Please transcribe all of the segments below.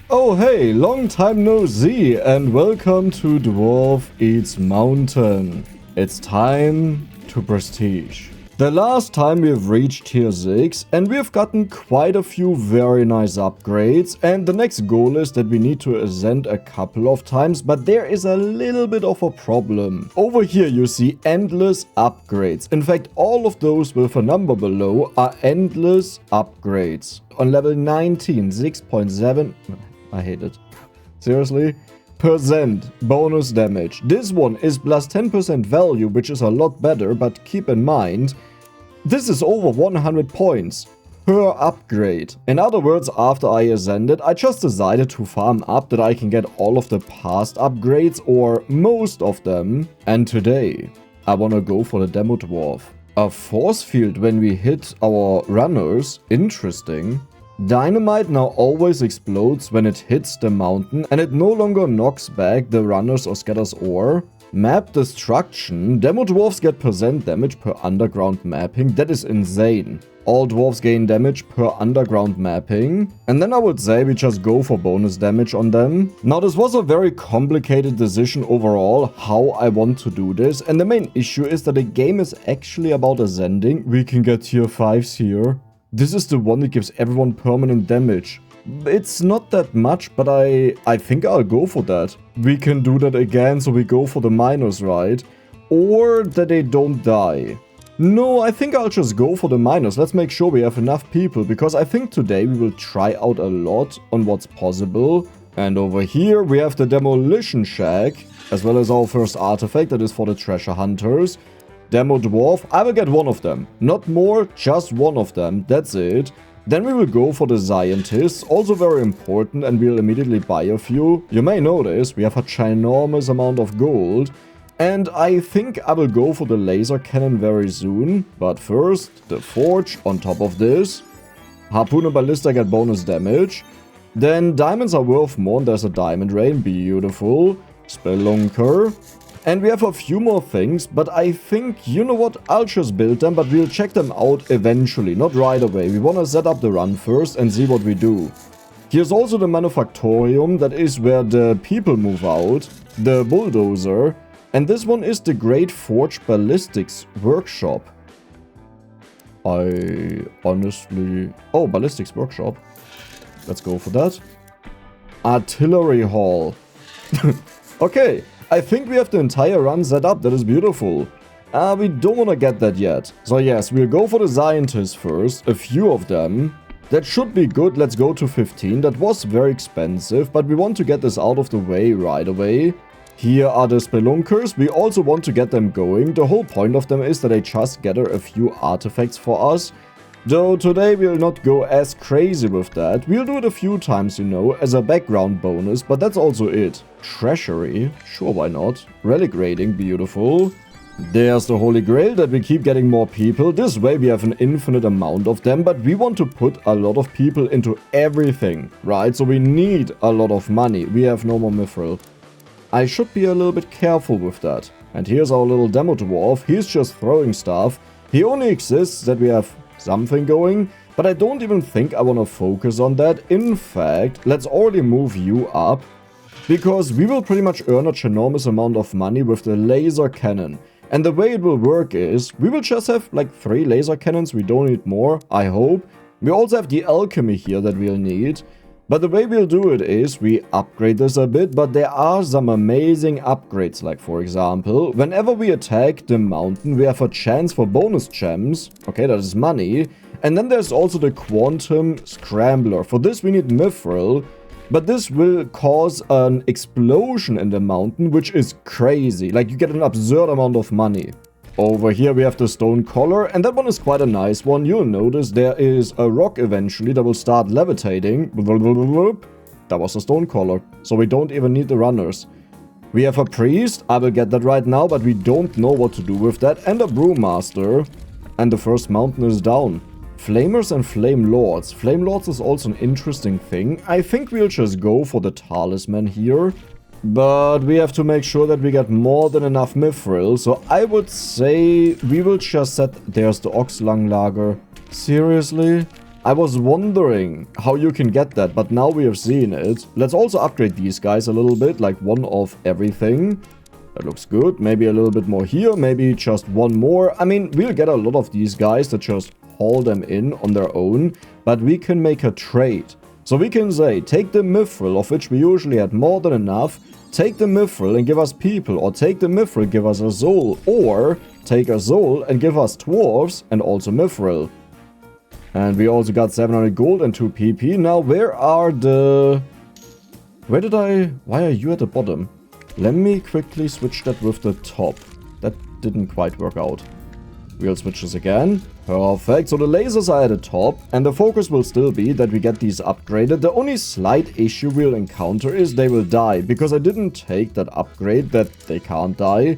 Oh hey, long time no see and welcome to Dwarf Eats Mountain. It's time to prestige. The last time we've reached tier 6 and we've gotten quite a few very nice upgrades, and the next goal is that we need to ascend a couple of times, but there is a little bit of a problem. Over here you see endless upgrades. In fact, all of those with a number below are endless upgrades. On level 19, 6.7, I hate it. Seriously? Percent bonus damage. This one is plus 10% value, which is a lot better, but keep in mind, this is over 100 points per upgrade. In other words, after I ascended, I just decided to farm up that I can get all of the past upgrades, or most of them. And today, I wanna go for the Demo Dwarf. A force field when we hit our runners. Interesting. Dynamite now always explodes when it hits the mountain, and it no longer knocks back the runners or scatters ore. Map destruction. Demo dwarves get percent damage per underground mapping. That is insane. All dwarves gain damage per underground mapping. And then I would say we just go for bonus damage on them. Now this was a very complicated decision overall how I want to do this. And the main issue is that the game is actually about ascending. We can get tier 5s here. This is the one that gives everyone permanent damage. It's not that much, but I think I'll go for that. We can do that again, so we go for the miners, right? Or that they don't die. No, I think I'll just go for the miners. Let's make sure we have enough people, because I think today we will try out a lot on what's possible. And over here we have the demolition shack, as well as our first artifact that is for the treasure hunters. Demo dwarf, I will get one of them. Not more, just one of them, that's it. Then we will go for the scientists, also very important, and we'll immediately buy a few. You may notice we have a ginormous amount of gold. And I think I will go for the laser cannon very soon. But first, the forge on top of this. Harpoon and ballista get bonus damage. Then diamonds are worth more, and there's a diamond rain, beautiful. Spelunker. And we have a few more things, but I think, you know what, I'll just build them, but we'll check them out eventually, not right away. We want to set up the run first and see what we do. Here's also the manufactorium, that is where the people move out, the bulldozer, and this one is the Great Forge Ballistics Workshop. I honestly... Oh, Ballistics Workshop. Let's go for that. Artillery Hall. Okay. I think we have the entire run set up. That is beautiful. We don't want to get that yet. So yes, we'll go for the scientists first. A few of them. That should be good. Let's go to 15. That was very expensive, but we want to get this out of the way right away. Here are the spelunkers. We also want to get them going. The whole point of them is that they just gather a few artifacts for us. Though today we'll not go as crazy with that. We'll do it a few times, you know, as a background bonus, but that's also it. Treasury, sure, why not? Relic rating, beautiful. There's the Holy Grail that we keep getting more people. This way we have an infinite amount of them, but we want to put a lot of people into everything, right? So we need a lot of money. We have no more mithril. I should be a little bit careful with that. And here's our little demo dwarf. He's just throwing stuff. He only exists that we have something going, but I don't even think I want to focus on that. In fact, let's already move you up, because we will pretty much earn a ginormous amount of money with the laser cannon. And the way it will work is, we will just have like 3 laser cannons, we don't need more, I hope. We also have the alchemy here that we'll need. But the way we'll do it is, we upgrade this a bit, but there are some amazing upgrades, like for example, whenever we attack the mountain, we have a chance for bonus gems. Okay, that is money. And then there's also the quantum scrambler. For this we need mithril, but this will cause an explosion in the mountain, which is crazy. Like, you get an absurd amount of money. Over here we have the stone collar, and that one is quite a nice one. You'll notice there is a rock eventually that will start levitating. That was the stone collar, so we don't even need the runners. We have a priest, I will get that right now, but we don't know what to do with that, and a brewmaster. And the first mountain is down. Flamers and Flame Lords. Flame Lords is also an interesting thing. I think we'll just go for the talisman here. But we have to make sure that we get more than enough mithril. So I would say we will just set... There's the Oxlung lager. Seriously? I was wondering how you can get that, but now we have seen it. Let's also upgrade these guys a little bit, like one of everything. That looks good. Maybe a little bit more here, maybe just one more. I mean, we'll get a lot of these guys that just haul them in on their own, but we can make a trade. So we can say, take the mithril, of which we usually had more than enough, take the mithril and give us people, or take the mithril, give us a soul, or take a soul and give us dwarves and also mithril. And we also got 700 gold and 2 PP. Now, where are the... Why are you at the bottom? Let me quickly switch that with the top. That didn't quite work out. We'll switch this again. Perfect. So the lasers are at the top, and the focus will still be that we get these upgraded. The only slight issue we'll encounter is they will die, because I didn't take that upgrade that they can't die.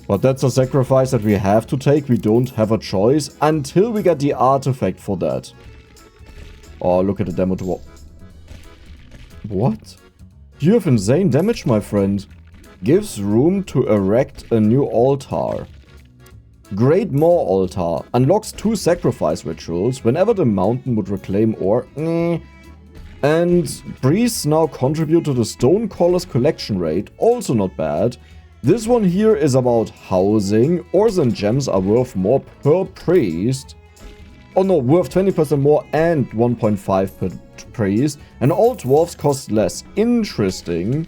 But that's a sacrifice that we have to take. We don't have a choice until we get the artifact for that. Oh, look at the demo dwarf. What? You have insane damage, my friend. Gives room to erect a new altar. Great Maw Altar. Unlocks 2 sacrifice rituals whenever the mountain would reclaim ore. And priests now contribute to the Stonecaller's collection rate. Also not bad. This one here is about housing. Ores and gems are worth more per priest. Oh no, worth 20% more and 1.5 per priest. And all dwarves cost less. Interesting.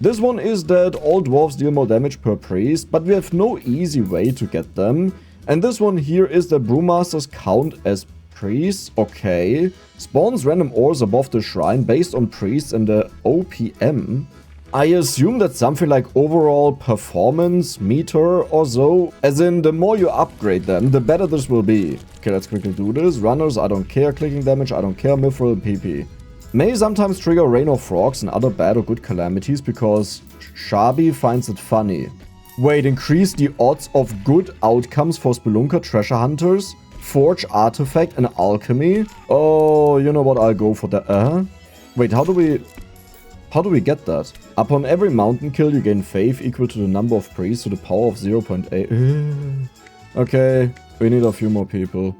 This one is that all dwarves deal more damage per priest, but we have no easy way to get them. And this one here is that brewmasters count as priests. Okay. Spawns random ores above the shrine based on priests and the OPM. I assume that's something like overall performance meter or so. As in, the more you upgrade them, the better this will be. Okay, let's quickly do this. Runners, I don't care. Clicking damage, I don't care. Mithril and PP. May sometimes trigger rain of frogs and other bad or good calamities because Shabi finds it funny. Wait, increase the odds of good outcomes for Spelunker treasure hunters, forge artifact and alchemy. Oh, you know what? I'll go for that. Wait, how do we get that? Upon every mountain kill, you gain faith equal to the number of priests to the power of 0.8. Okay, we need a few more people.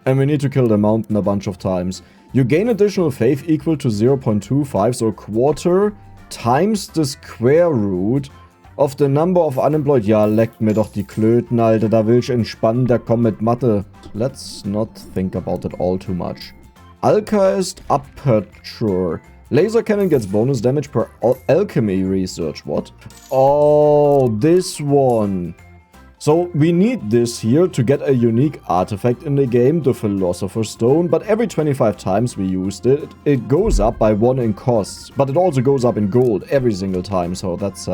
And we need to kill the mountain a bunch of times. You gain additional faith equal to 0.25, so a quarter times the square root of the number of unemployed. Ja, leckt mir doch die Klöten, Alter. Da will ich entspannen, da komm mit Mathe. Let's not think about it all too much. Alchemist Aperture. Laser cannon gets bonus damage per alchemy research. What? Oh, this one. So we need this here to get a unique artifact in the game, the Philosopher's Stone, but every 25 times we used it, it goes up by 1 in costs, but it also goes up in gold every single time, so that's,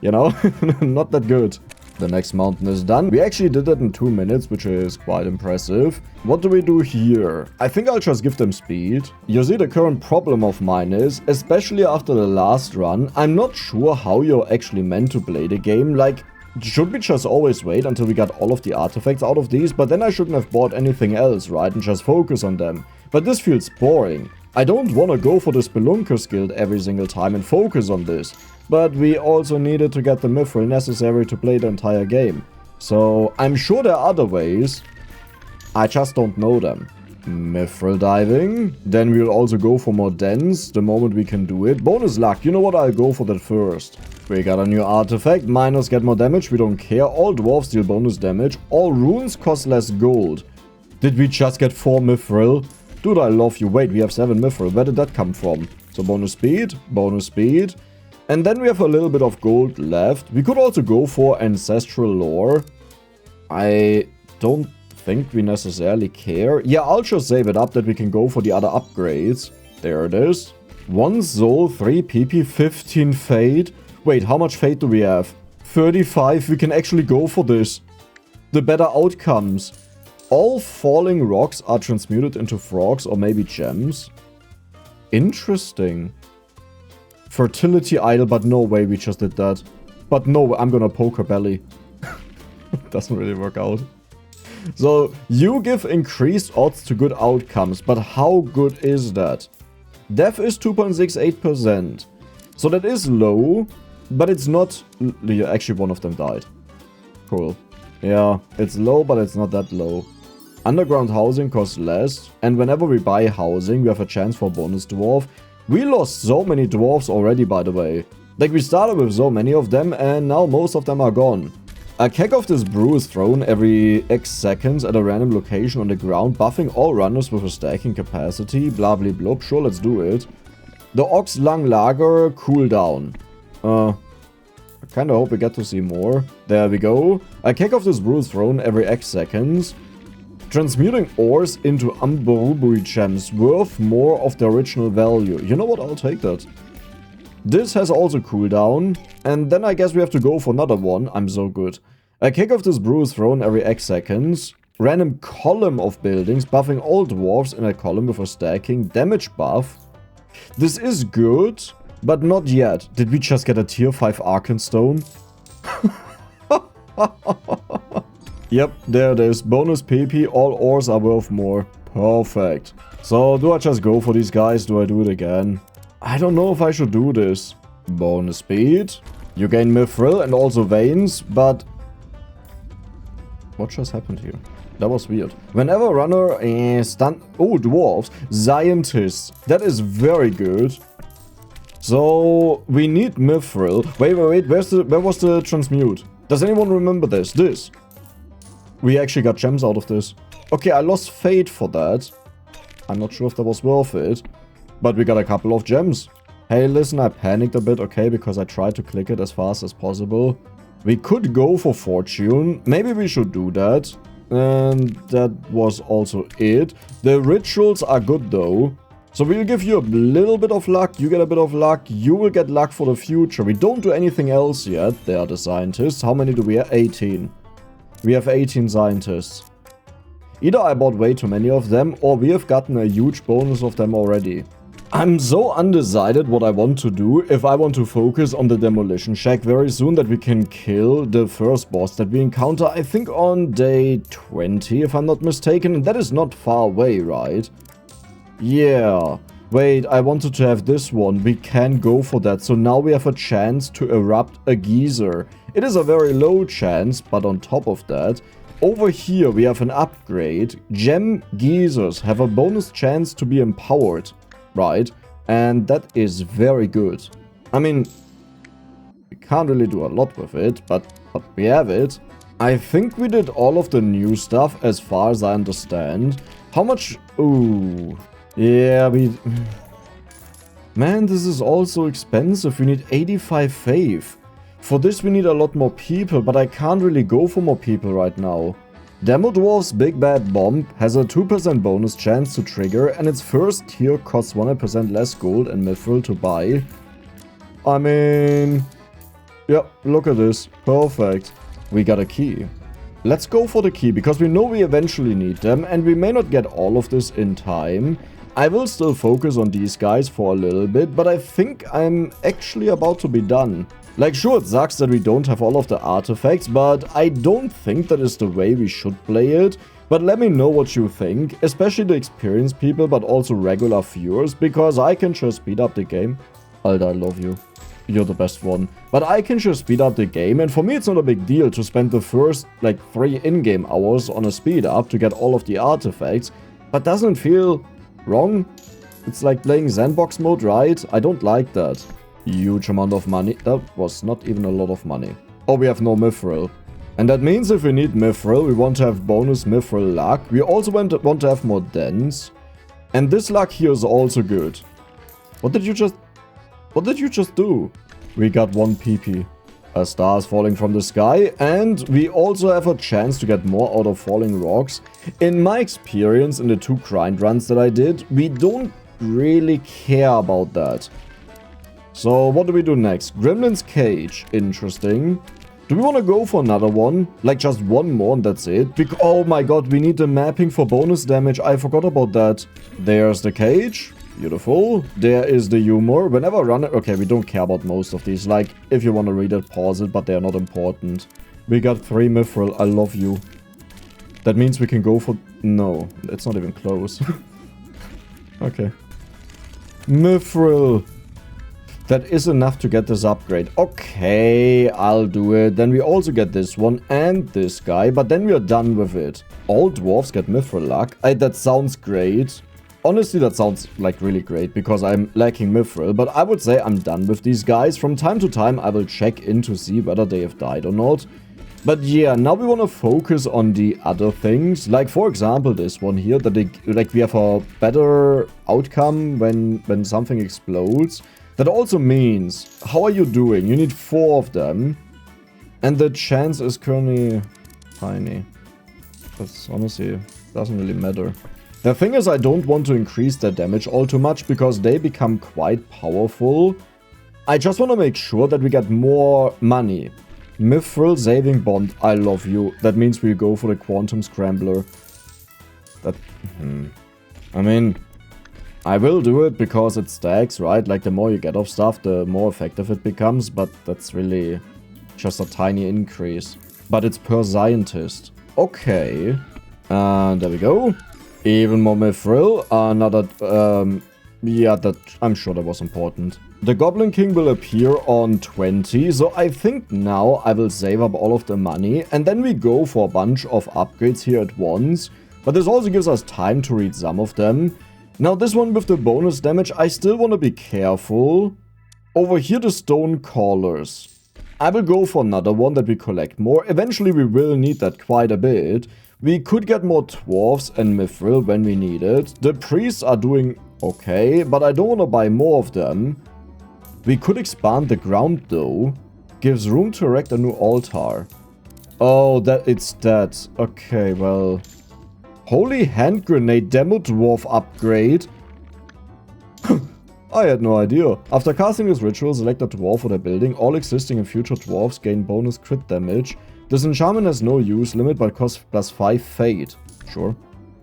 you know, not that good. The next mountain is done. We actually did it in 2 minutes, which is quite impressive. What do we do here? I think I'll just give them speed. You see, the current problem of mine is, especially after the last run, I'm not sure how you're actually meant to play the game. Like, should we just always wait until we got all of the artifacts out of these? But then I shouldn't have bought anything else, right? And just focus on them. But this feels boring. I don't want to go for the Spelunker Guild every single time and focus on this. But we also needed to get the mithril necessary to play the entire game. So I'm sure there are other ways. I just don't know them. Mithril diving. Then we'll also go for more dens the moment we can do it. Bonus luck. You know what? I'll go for that first. We got a new artifact. Miners get more damage. We don't care. All dwarves deal bonus damage. All runes cost less gold. Did we just get 4 mithril? Dude, I love you. Wait, we have 7 mithril. Where did that come from? So bonus speed. Bonus speed. And then we have a little bit of gold left. We could also go for ancestral lore. I don't think we necessarily care. Yeah, I'll just save it up that we can go for the other upgrades. There it is. 1 soul, 3 PP, 15 fate. Wait, how much fate do we have? 35. We can actually go for this. The better outcomes. All falling rocks are transmuted into frogs or maybe gems. Interesting. Fertility idol, but no way we just did that. But no, I'm gonna poke her belly. Doesn't really work out. So, you give increased odds to good outcomes, but how good is that? Death is 2.68%. So that is low, but it's not... Actually, one of them died. Cool. Yeah, it's low, but it's not that low. Underground housing costs less. And whenever we buy housing, we have a chance for bonus dwarf. We lost so many dwarves already, by the way. Like, we started with so many of them, and now most of them are gone. A keg of this brew is thrown every X seconds at a random location on the ground, buffing all runners with a stacking capacity. Blah blah blah. Sure, let's do it. The Ox Lung Lager cooldown. I kinda hope we get to see more. There we go. A keg of this brew is thrown every X seconds. Transmuting ores into Amberubui gems worth more of the original value. You know what? I'll take that. This has also cooldown. And then I guess we have to go for another one. I'm so good. A keg of this brew is thrown every X seconds. Random column of buildings, buffing all dwarves in a column with a stacking damage buff. This is good, but not yet. Did we just get a tier 5 Arkenstone? Yep, there it is. Bonus PP, all ores are worth more. Perfect. So, do I just go for these guys? Do I do it again? I don't know if I should do this. Bonus speed. You gain mithril and also veins, but... What just happened here? That was weird. Whenever a runner is done... Oh, dwarves. Scientists. That is very good. So, we need mithril. Wait. Where was the transmute? Does anyone remember this? This. We actually got gems out of this. Okay, I lost fate for that. I'm not sure if that was worth it. But we got a couple of gems. Hey, listen, I panicked a bit, okay, because I tried to click it as fast as possible. We could go for fortune. Maybe we should do that. And that was also it. The rituals are good, though. So we'll give you a little bit of luck. You get a bit of luck. You will get luck for the future. We don't do anything else yet. They are the scientists. How many do we have? 18. We have 18 scientists. Either I bought way too many of them, or we have gotten a huge bonus of them already. I'm so undecided what I want to do. If I want to focus on the demolition shack very soon, that we can kill the first boss that we encounter, I think on day 20, if I'm not mistaken. And that is not far away, right? Yeah. Wait, I wanted to have this one. We can go for that. So now we have a chance to erupt a geyser. It is a very low chance, but on top of that, over here we have an upgrade. Gem geysers have a bonus chance to be empowered, right? And that is very good. I mean, we can't really do a lot with it, but we have it. I think we did all of the new stuff as far as I understand. How much? Ooh. Yeah, Man, this is also expensive. We need 85 faith. For this we need a lot more people, but I can't really go for more people right now. Demo Dwarf's Big Bad Bomb has a 2% bonus chance to trigger, and its first tier costs 100% less gold and mithril to buy. I mean... Yep, look at this. Perfect. We got a key. Let's go for the key, because we know we eventually need them, and we may not get all of this in time. I will still focus on these guys for a little bit, but I think I'm actually about to be done. Like, sure, it sucks that we don't have all of the artifacts, but I don't think that is the way we should play it. But let me know what you think, especially the experienced people, but also regular viewers, because I can just speed up the game. Alter, I love you. You're the best one. But I can just speed up the game, and for me it's not a big deal to spend the first, like, 3 in-game hours on a speed up to get all of the artifacts. But doesn't feel wrong? It's like playing sandbox mode, right? I don't like that. Huge amount of money. That was not even a lot of money. Oh, we have no mithril. And that means if we need mithril, we want to have bonus mithril luck. We also want to have more dens. And this luck here is also good. What did you just do? We got 1 PP. A star is falling from the sky, and we also have a chance to get more out of falling rocks. In my experience in the 2 grind runs that I did, we don't really care about that. So what do we do next? Gremlin's Cage. Interesting. Do we want to go for another one? Like just one more and that's it? Oh my god, we need the mapping for bonus damage. I forgot about that. There's the cage. Beautiful. There is the humor. Whenever I run it... Okay, we don't care about most of these. Like, if you want to read it, pause it, but they are not important. We got 3 mithril. I love you. That means we can go for... No, it's not even close. Okay. Mithril. That is enough to get this upgrade. Okay, I'll do it. Then we also get this one and this guy, but then we are done with it. All dwarves get mithril luck. That sounds great. Honestly, that sounds like really great because I'm lacking mithril, but I would say I'm done with these guys. From time to time, I will check in to see whether they have died or not. But yeah, now we want to focus on the other things. Like, for example, this one here, that we have a better outcome when something explodes. That also means, how are you doing? You need 4 of them. And the chance is currently tiny. That's honestly doesn't really matter. The thing is, I don't want to increase their damage all too much because they become quite powerful. I just want to make sure that we get more money. Mithril saving bond, I love you. That means we go for the quantum scrambler. I mean, I will do it because it stacks, right? Like, the more you get of stuff, the more effective it becomes, but that's really just a tiny increase. But it's per scientist. Okay. There we go. Even more mithril. Yeah, I'm sure that was important. The Goblin King will appear on 20, so I think now I will save up all of the money, and then we go for a bunch of upgrades here at once. But this also gives us time to read some of them. Now this one with the bonus damage, I still want to be careful. Over here, the Stone Callers. I will go for another one that we collect more. Eventually we will need that quite a bit. We could get more Dwarves and Mithril when we need it. The Priests are doing okay, but I don't want to buy more of them. We could expand the ground though. Gives room to erect a new altar. Oh, it's that. Okay, well. Holy Hand Grenade Demo Dwarf upgrade. I had no idea. After casting this ritual, select a dwarf for the building. All existing and future dwarves gain bonus crit damage. This enchantment has no use limit but costs +5 fate. Sure.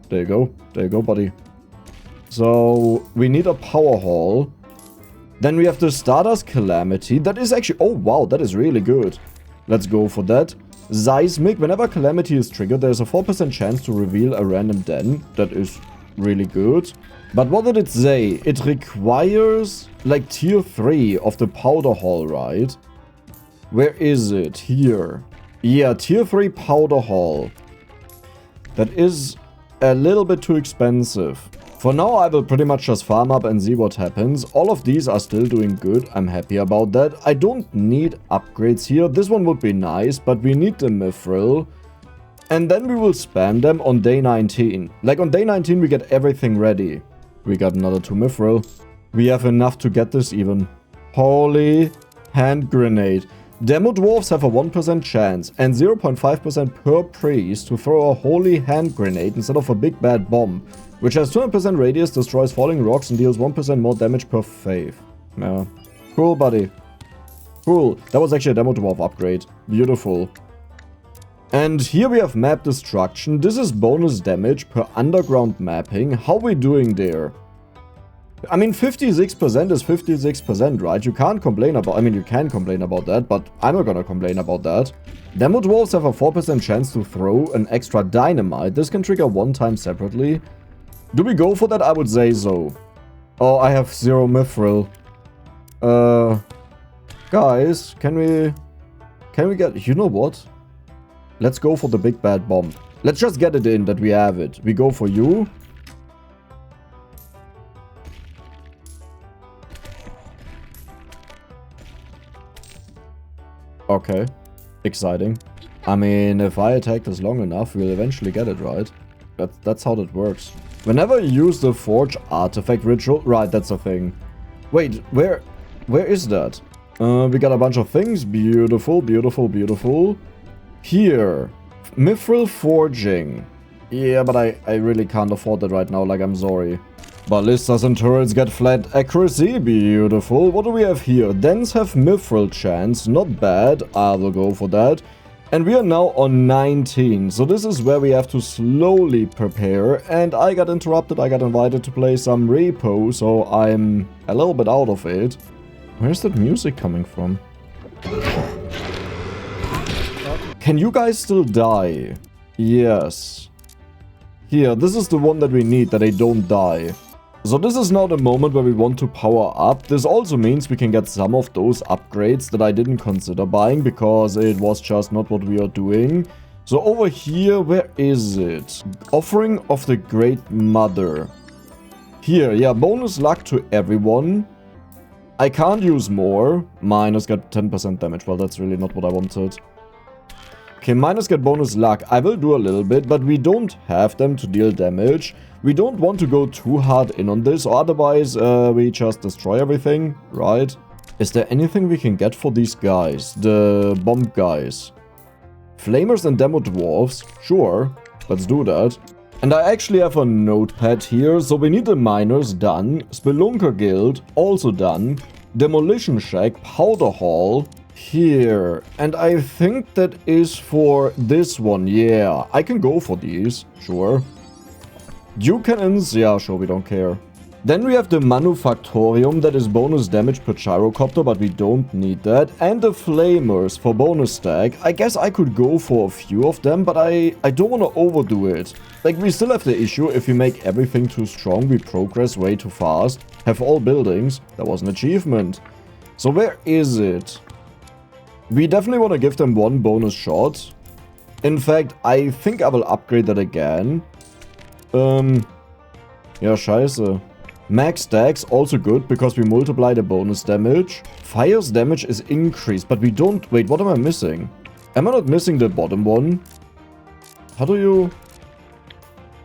There you go. There you go, buddy. So, we need a power hall. Then we have the Stardust Calamity. That is actually... Oh, wow. That is really good. Let's go for that. Seismic. Whenever Calamity is triggered, there's a 4% chance to reveal a random den. That is really good. But what did it say? It requires, like, tier 3 of the Powder Hall, right? Where is it? Here. Yeah, tier 3 Powder Hall. That is a little bit too expensive. For now, I will pretty much just farm up and see what happens. All of these are still doing good. I'm happy about that. I don't need upgrades here. This one would be nice, but we need the mithril. And then we will spam them on day 19. Like, on day 19, we get everything ready. We got another 2 mithril. We have enough to get this even. Holy Hand Grenade. Demo Dwarves have a 1% chance and 0.5% per priest to throw a Holy Hand Grenade instead of a big bad bomb, which has 200% radius, destroys falling rocks, and deals 1% more damage per faith. Yeah. Cool, buddy. Cool. That was actually a Demo Dwarf upgrade. Beautiful. And here we have Map Destruction. This is bonus damage per underground mapping. How are we doing there? I mean, 56% is 56%, right? You can't complain about... I mean, you can complain about that, but I'm not gonna complain about that. Demo Dwarves have a 4% chance to throw an extra dynamite. This can trigger 1 time separately. Do we go for that? I would say so. Oh, I have 0 mithril. Guys, can we get... You know what? Let's go for the big bad bomb. Let's just get it in that we have it. We go for you. Okay. Exciting. I mean, if I attack this long enough, we'll eventually get it, right? That's how that works. Whenever you use the Forge Artifact Ritual... Right, that's a thing. Wait, where is that? We got a bunch of things. Beautiful, beautiful, beautiful. Here. Mithril Forging. Yeah, but I really can't afford that right now, like, I'm sorry. Ballistas and turrets get flat accuracy. Beautiful. What do we have here? Dens have mithril chance. Not bad. I will go for that. And we are now on 19. So this is where we have to slowly prepare. And I got interrupted. I got invited to play some repo. So I'm a little bit out of it. Where's that music coming from? Can you guys still die? Yes. Here, this is the one that we need, that they don't die. So this is now the moment where we want to power up. This also means we can get some of those upgrades that I didn't consider buying because it was just not what we are doing. So over here, where is it? Offering of the Great Mother. Here, yeah, bonus luck to everyone. I can't use more. Minus get 10% damage. Well, that's really not what I wanted. Okay, minus get bonus luck. I will do a little bit, but we don't have them to deal damage. We don't want to go too hard in on this, or otherwise we just destroy everything, right? Is there anything we can get for these guys? The bomb guys. Flamers and demo dwarves? Sure, let's do that. And I actually have a notepad here, so we need the miners done. Spelunker Guild, also done. Demolition Shack, Powder Hall. Here, and I think that is for this one, yeah. I can go for these, sure. Dew cannons, yeah, sure, we don't care. Then we have the Manufactorium, that is bonus damage per gyrocopter, but we don't need that. And the Flamers for bonus stack. I guess I could go for a few of them, but I don't want to overdo it. Like, we still have the issue, if we make everything too strong, we progress way too fast. Have all buildings, that was an achievement. So where is it? We definitely want to give them one bonus shot. In fact, I think I will upgrade that again. Ja, scheiße. Max stacks, also good, because we multiply the bonus damage. Fire's damage is increased, but we don't... Wait, what am I missing? Am I not missing the bottom one? How do you...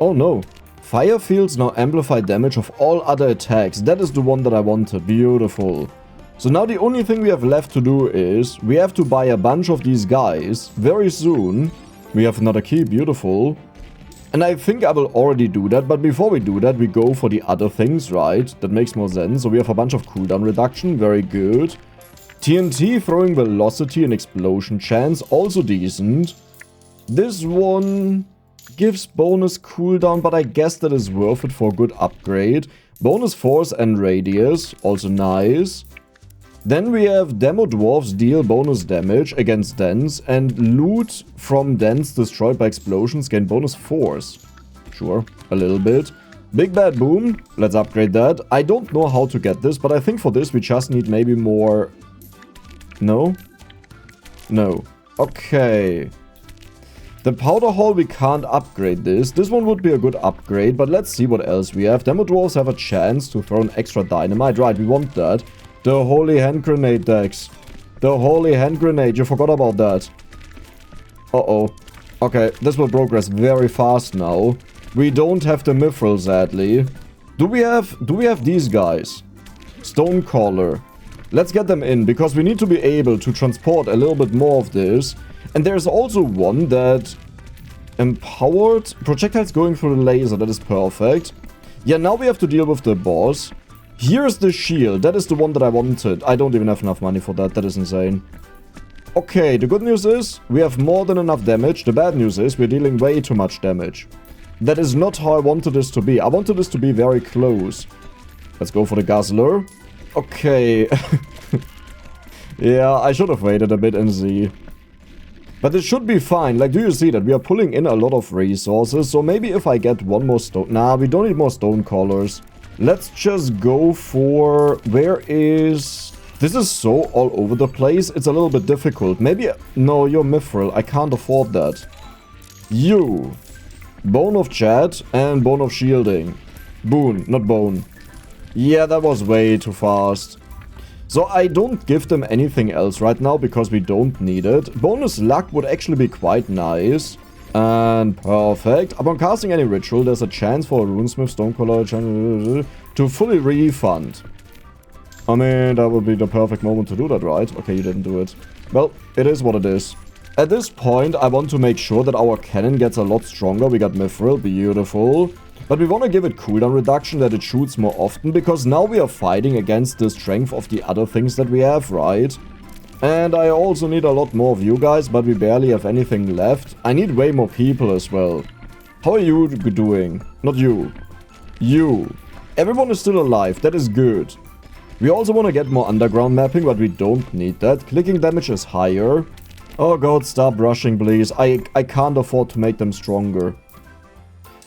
Oh, no. Fire fields now amplify damage of all other attacks. That is the one that I wanted. Beautiful. So now the only thing we have left to do is, we have to buy a bunch of these guys very soon. We have another key, beautiful. And I think I will already do that, but before we do that, we go for the other things, right? That makes more sense. So we have a bunch of cooldown reduction, very good. TNT throwing velocity and explosion chance, also decent. This one gives bonus cooldown, but I guess that is worth it for a good upgrade. Bonus force and radius, also nice. Then we have Demo Dwarves deal bonus damage against dens, and loot from dens destroyed by explosions gain bonus force. Sure, a little bit. Big Bad Boom, let's upgrade that. I don't know how to get this, but I think for this we just need maybe more... No? No. Okay. The Powder Hall, we can't upgrade this. This one would be a good upgrade, but let's see what else we have. Demo Dwarves have a chance to throw an extra dynamite. Right, we want that. The Holy Hand Grenade decks. The Holy Hand Grenade. You forgot about that. Uh-oh. Okay, this will progress very fast now. We don't have the Mithril, sadly. Do we have these guys? Stonecaller. Let's get them in, because we need to be able to transport a little bit more of this. And there's also one that... Empowered... Projectiles going through the laser. That is perfect. Yeah, now we have to deal with the boss. Here's the shield. That is the one that I wanted. I don't even have enough money for that. That is insane. Okay, the good news is we have more than enough damage. The bad news is we're dealing way too much damage. That is not how I wanted this to be. I wanted this to be very close. Let's go for the Guzzler. Okay. Yeah, I should have waited a bit and see. But it should be fine. Like, do you see that? We are pulling in a lot of resources. So maybe if I get one more stone... Nah, we don't need more stone callers. Let's just go for... Where is... This is so all over the place. It's a little bit difficult. Maybe... No, you're Mithril. I can't afford that. You. Bone of Chat and Bone of Shielding. Boon, not Bone. Yeah, that was way too fast. So I don't give them anything else right now because we don't need it. Bonus Luck would actually be quite nice. And perfect. Upon casting any ritual, there's a chance for a runesmith, stonecaller to fully refund. I mean, that would be the perfect moment to do that, right? Okay, you didn't do it. Well, it is what it is. At this point, I want to make sure that our cannon gets a lot stronger. We got Mithril, beautiful. But we want to give it cooldown reduction, that it shoots more often, because now we are fighting against the strength of the other things that we have, right? And I also need a lot more of you guys, but we barely have anything left. I need way more people as well. How are you doing? Not you. You. Everyone is still alive. That is good. We also want to get more underground mapping, but we don't need that. Clicking damage is higher. Oh god, stop rushing, please. I can't afford to make them stronger.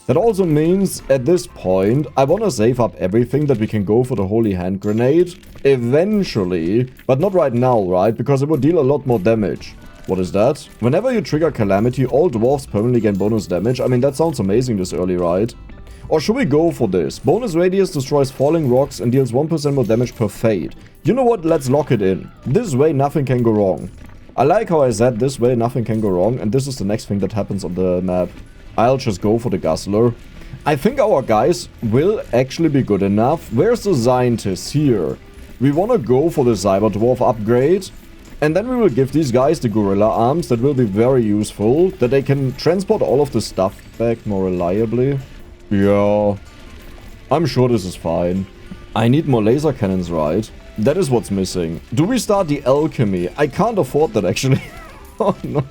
That also means, at this point, I want to save up everything that we can go for the Holy Hand Grenade. Eventually, but not right now, right? Because it would deal a lot more damage. What is that? Whenever you trigger Calamity, all dwarves permanently gain bonus damage. I mean, that sounds amazing this early, right? Or should we go for this? Bonus radius destroys falling rocks and deals 1% more damage per fade. You know what? Let's lock it in. This way, nothing can go wrong. I like how I said this way, nothing can go wrong. And this is the next thing that happens on the map. I'll just go for the Guzzler. I think our guys will actually be good enough. Where's the Scientist? Here. We want to go for the Cyber Dwarf upgrade. And then we will give these guys the Gorilla Arms. That will be very useful. That they can transport all of the stuff back more reliably. Yeah. I'm sure this is fine. I need more laser cannons, right? That is what's missing. Do we start the Alchemy? I can't afford that, actually. Oh, no.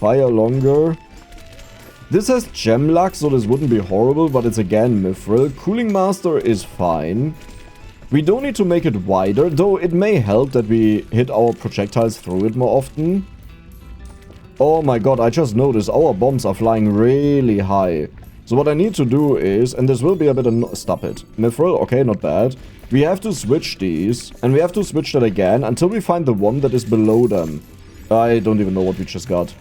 Fire longer. This has Gem Luck, so this wouldn't be horrible, but it's again Mithril. Cooling Master is fine. We don't need to make it wider, though it may help that we hit our projectiles through it more often. Oh my god, I just noticed our bombs are flying really high. So what I need to do is, and this will be a bit of... Stop it. Mithril, okay, not bad. We have to switch these, and we have to switch that again until we find the one that is below them. I don't even know what we just got.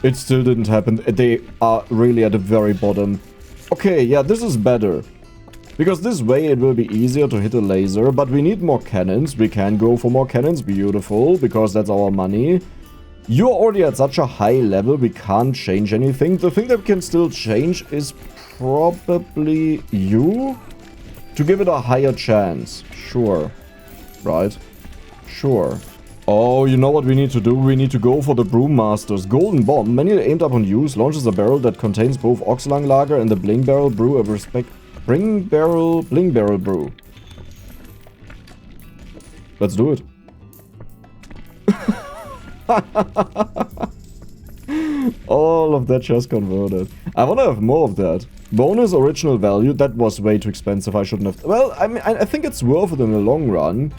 It still didn't happen. They are really at the very bottom. Okay, yeah, this is better. Because this way it will be easier to hit a laser, but we need more cannons. We can go for more cannons, beautiful, because that's our money. You're already at such a high level, we can't change anything. The thing that we can still change is probably you? To give it a higher chance. Sure. Right? Sure. Oh, you know what we need to do? We need to go for the Brewmaster's Golden Bomb. Manually aimed upon use, launches a barrel that contains both Oxlang Lager and the Bling Barrel Brew of Bling Barrel Brew. Let's do it. All of that just converted. I want to have more of that. Bonus original value. That was way too expensive. I shouldn't have... Well, I mean, I think it's worth it in the long run.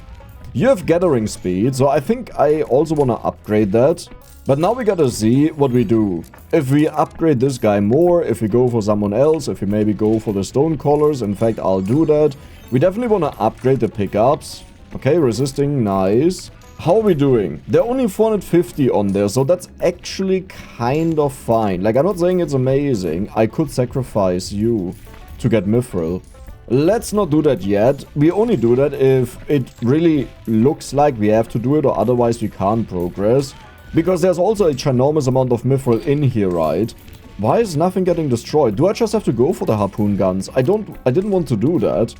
You have gathering speed, so I think I also want to upgrade that. But now we gotta see what we do. If we upgrade this guy more, if we go for someone else, if we maybe go for the stone collars. In fact, I'll do that. We definitely want to upgrade the pickups. Okay, resisting, nice. How are we doing? They're only 450 on there, so that's actually kind of fine. Like, I'm not saying it's amazing. I could sacrifice you to get Mithril. Let's not do that yet. We only do that if it really looks like we have to do it, or otherwise we can't progress. Because there's also a ginormous amount of Mithril in here, right? Why is nothing getting destroyed? Do I just have to go for the harpoon guns? I didn't want to do that.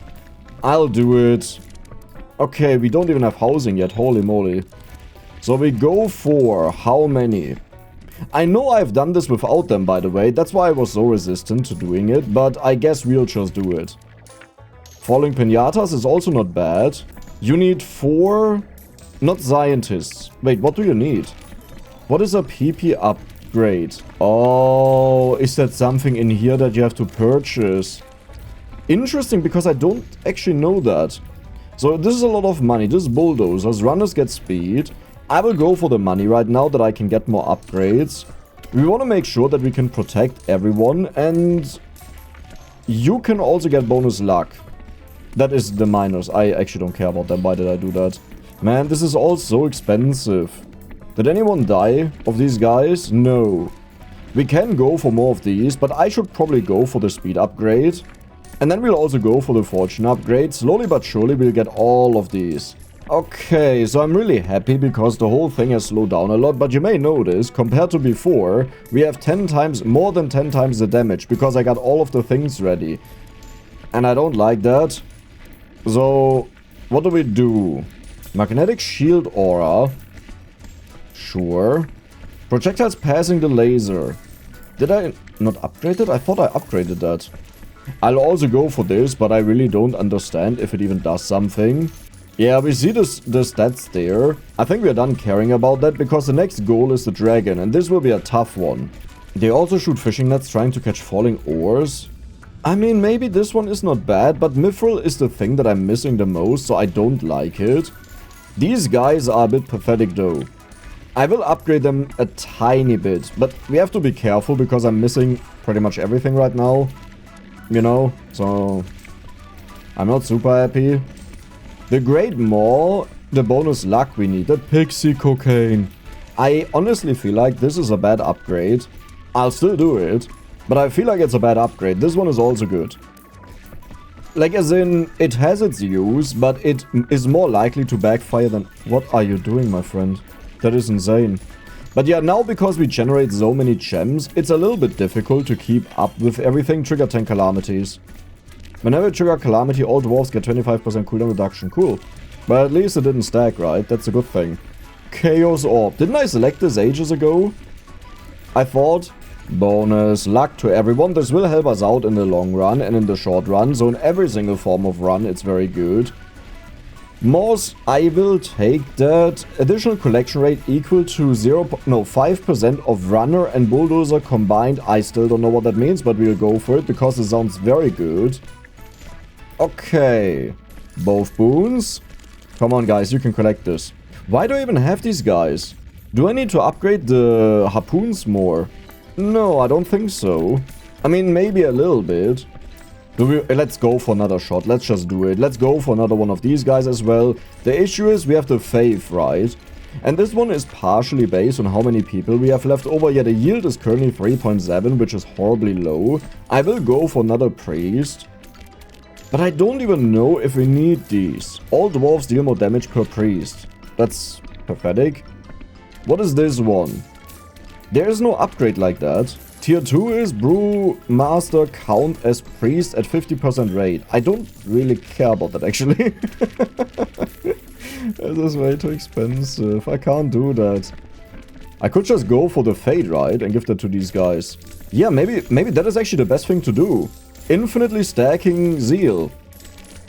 I'll do it. Okay, we don't even have housing yet, holy moly. So we go for how many? I know I've done this without them, by the way. That's why I was so resistant to doing it, but I guess we'll just do it. Falling Pinatas is also not bad. You need 4... Not scientists. Wait, what do you need? What is a PP upgrade? Oh, is that something in here that you have to purchase? Interesting, because I don't actually know that. So this is a lot of money. This is bulldozers. Runners get speed. I will go for the money right now that I can get more upgrades. We want to make sure that we can protect everyone. And you can also get bonus luck. That is the miners. I actually don't care about them. Why did I do that? Man, this is all so expensive. Did anyone die of these guys? No. We can go for more of these, but I should probably go for the speed upgrade. And then we'll also go for the fortune upgrade. Slowly but surely we'll get all of these. Okay, so I'm really happy because the whole thing has slowed down a lot. But you may notice, compared to before, we have more than 10 times the damage. Because I got all of the things ready. And I don't like that. So, what do we do? Magnetic shield aura. Sure. Projectiles passing the laser. Did I not upgrade it? I thought I upgraded that. I'll also go for this, but I really don't understand if it even does something. Yeah, we see the stats there. I think we are done caring about that, because the next goal is the dragon, and this will be a tough one. They also shoot fishing nets trying to catch falling ores. I mean, maybe this one is not bad, but Mithril is the thing that I'm missing the most, so I don't like it. These guys are a bit pathetic though. I will upgrade them a tiny bit, but we have to be careful because I'm missing pretty much everything right now. You know, so I'm not super happy. The Great Maw, the bonus luck we need, the pixie cocaine. I honestly feel like this is a bad upgrade. I'll still do it, but I feel like it's a bad upgrade. This one is also good. Like, as in, it has its use, but it is more likely to backfire than... What are you doing, my friend? That is insane. But yeah, now because we generate so many gems, it's a little bit difficult to keep up with everything. Trigger 10 calamities. Whenever trigger calamity, all dwarves get 25% cooldown reduction. Cool. But at least it didn't stack, right? That's a good thing. Chaos Orb. Didn't I select this ages ago? I thought... Bonus luck to everyone. This will help us out in the long run and in the short run. So in every single form of run, it's very good. Moss, I will take that. Additional collection rate equal to 5% of runner and bulldozer combined. I still don't know what that means, but we'll go for it because it sounds very good. Okay. Both boons. Come on, guys, you can collect this. Why do I even have these guys? Do I need to upgrade the harpoons more? No, I don't think so. I mean, maybe a little bit. Let's go for another shot. Let's just do it. Let's go for another one of these guys as well. The issue is we have the faith, right? And this one is partially based on how many people we have left over. Yeah, the yield is currently 3.7, which is horribly low. I will go for another priest. But I don't even know if we need these. All dwarves deal more damage per priest. That's pathetic. What is this one? There is no upgrade like that. Tier 2 is Brew Master count as priest at 50% rate. I don't really care about that, actually. This is way too expensive. I can't do that. I could just go for the Fate, right? And give that to these guys. Yeah, maybe that is actually the best thing to do. Infinitely stacking Zeal.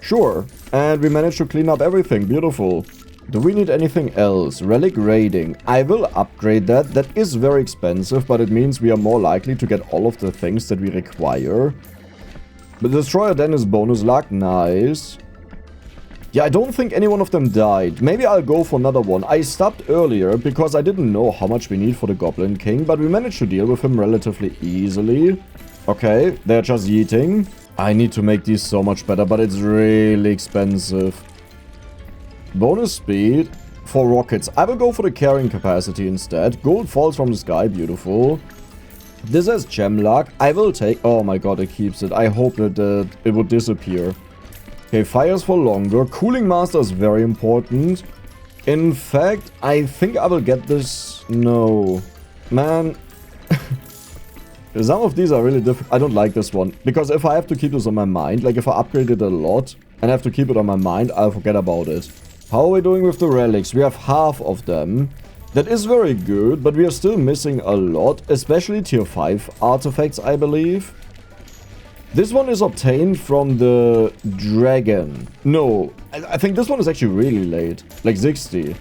Sure. And we managed to clean up everything. Beautiful. Do we need anything else? Relic raiding. I will upgrade that. That is very expensive, but it means we are more likely to get all of the things that we require. The destroyer then is bonus luck. Nice. Yeah, I don't think any one of them died. Maybe I'll go for another one. I stopped earlier because I didn't know how much we need for the Goblin King, but we managed to deal with him relatively easily. Okay, they're just yeeting. I need to make these so much better, but it's really expensive. Bonus speed for rockets. I will go for the carrying capacity instead. Gold falls from the sky. Beautiful. This has gem luck. I will take... Oh my god, it keeps it. I hope that it would disappear. Okay, fires for longer. Cooling master is very important. In fact, I think I will get this... No. Man. Some of these are really difficult. I don't like this one. Because if I have to keep this on my mind, like if I upgrade it a lot and I have to keep it on my mind, I'll forget about it. How are we doing with the relics? We have half of them. That is very good, but we are still missing a lot, especially tier 5 artifacts, I believe. This one is obtained from the dragon. No, I think this one is actually really late, like 60.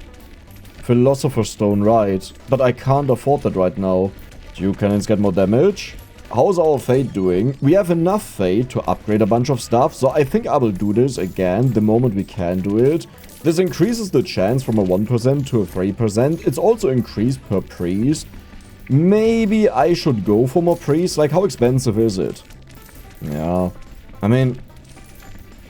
Philosopher's Stone, right, but I can't afford that right now. Dew cannons get more damage. How's our Fate doing? We have enough Fate to upgrade a bunch of stuff, so I think I will do this again the moment we can do it. This increases the chance from a 1% to a 3%. It's also increased per priest. Maybe I should go for more priests. Like, how expensive is it? Yeah. I mean,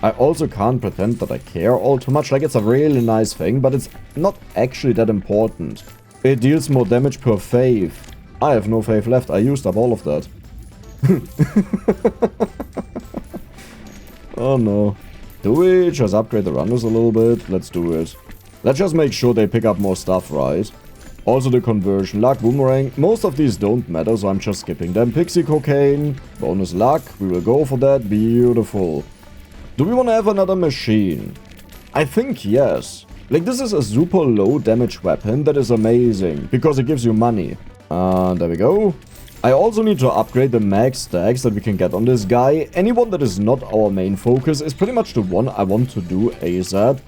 I also can't pretend that I care all too much. Like, it's a really nice thing, but it's not actually that important. It deals more damage per faith. I have no faith left. I used up all of that. Oh no. Do we just upgrade the runners a little bit? Let's do it. Let's just make sure they pick up more stuff, right? Also the conversion. Luck, boomerang. Most of these don't matter, so I'm just skipping them. Pixie cocaine. Bonus luck. We will go for that. Beautiful. Do we want to have another machine? I think yes. Like, this is a super low damage weapon that is amazing. Because it gives you money. There we go. I also need to upgrade the max stacks that we can get on this guy. Anyone that is not our main focus is pretty much the one I want to do ASAP.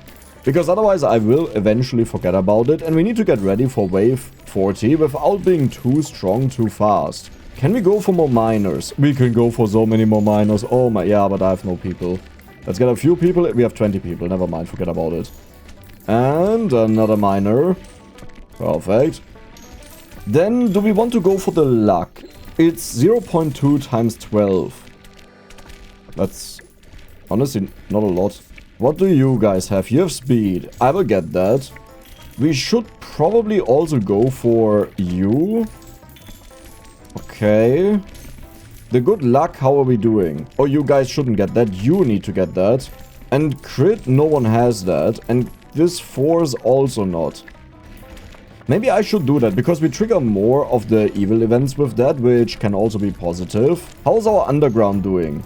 Because otherwise I will eventually forget about it. And we need to get ready for wave 40 without being too strong too fast. Can we go for more miners? We can go for so many more miners. Oh my, yeah, but I have no people. Let's get a few people. We have 20 people. Never mind, forget about it. And another miner. Perfect. Then, do we want to go for the luck? It's 0.2 times 12. That's honestly not a lot. What do you guys have? You have speed. I will get that. We should probably also go for you. Okay. The good luck, how are we doing? Oh, you guys shouldn't get that. You need to get that. And crit, no one has that. And this force also not. Maybe I should do that, because we trigger more of the evil events with that, which can also be positive. How's our underground doing?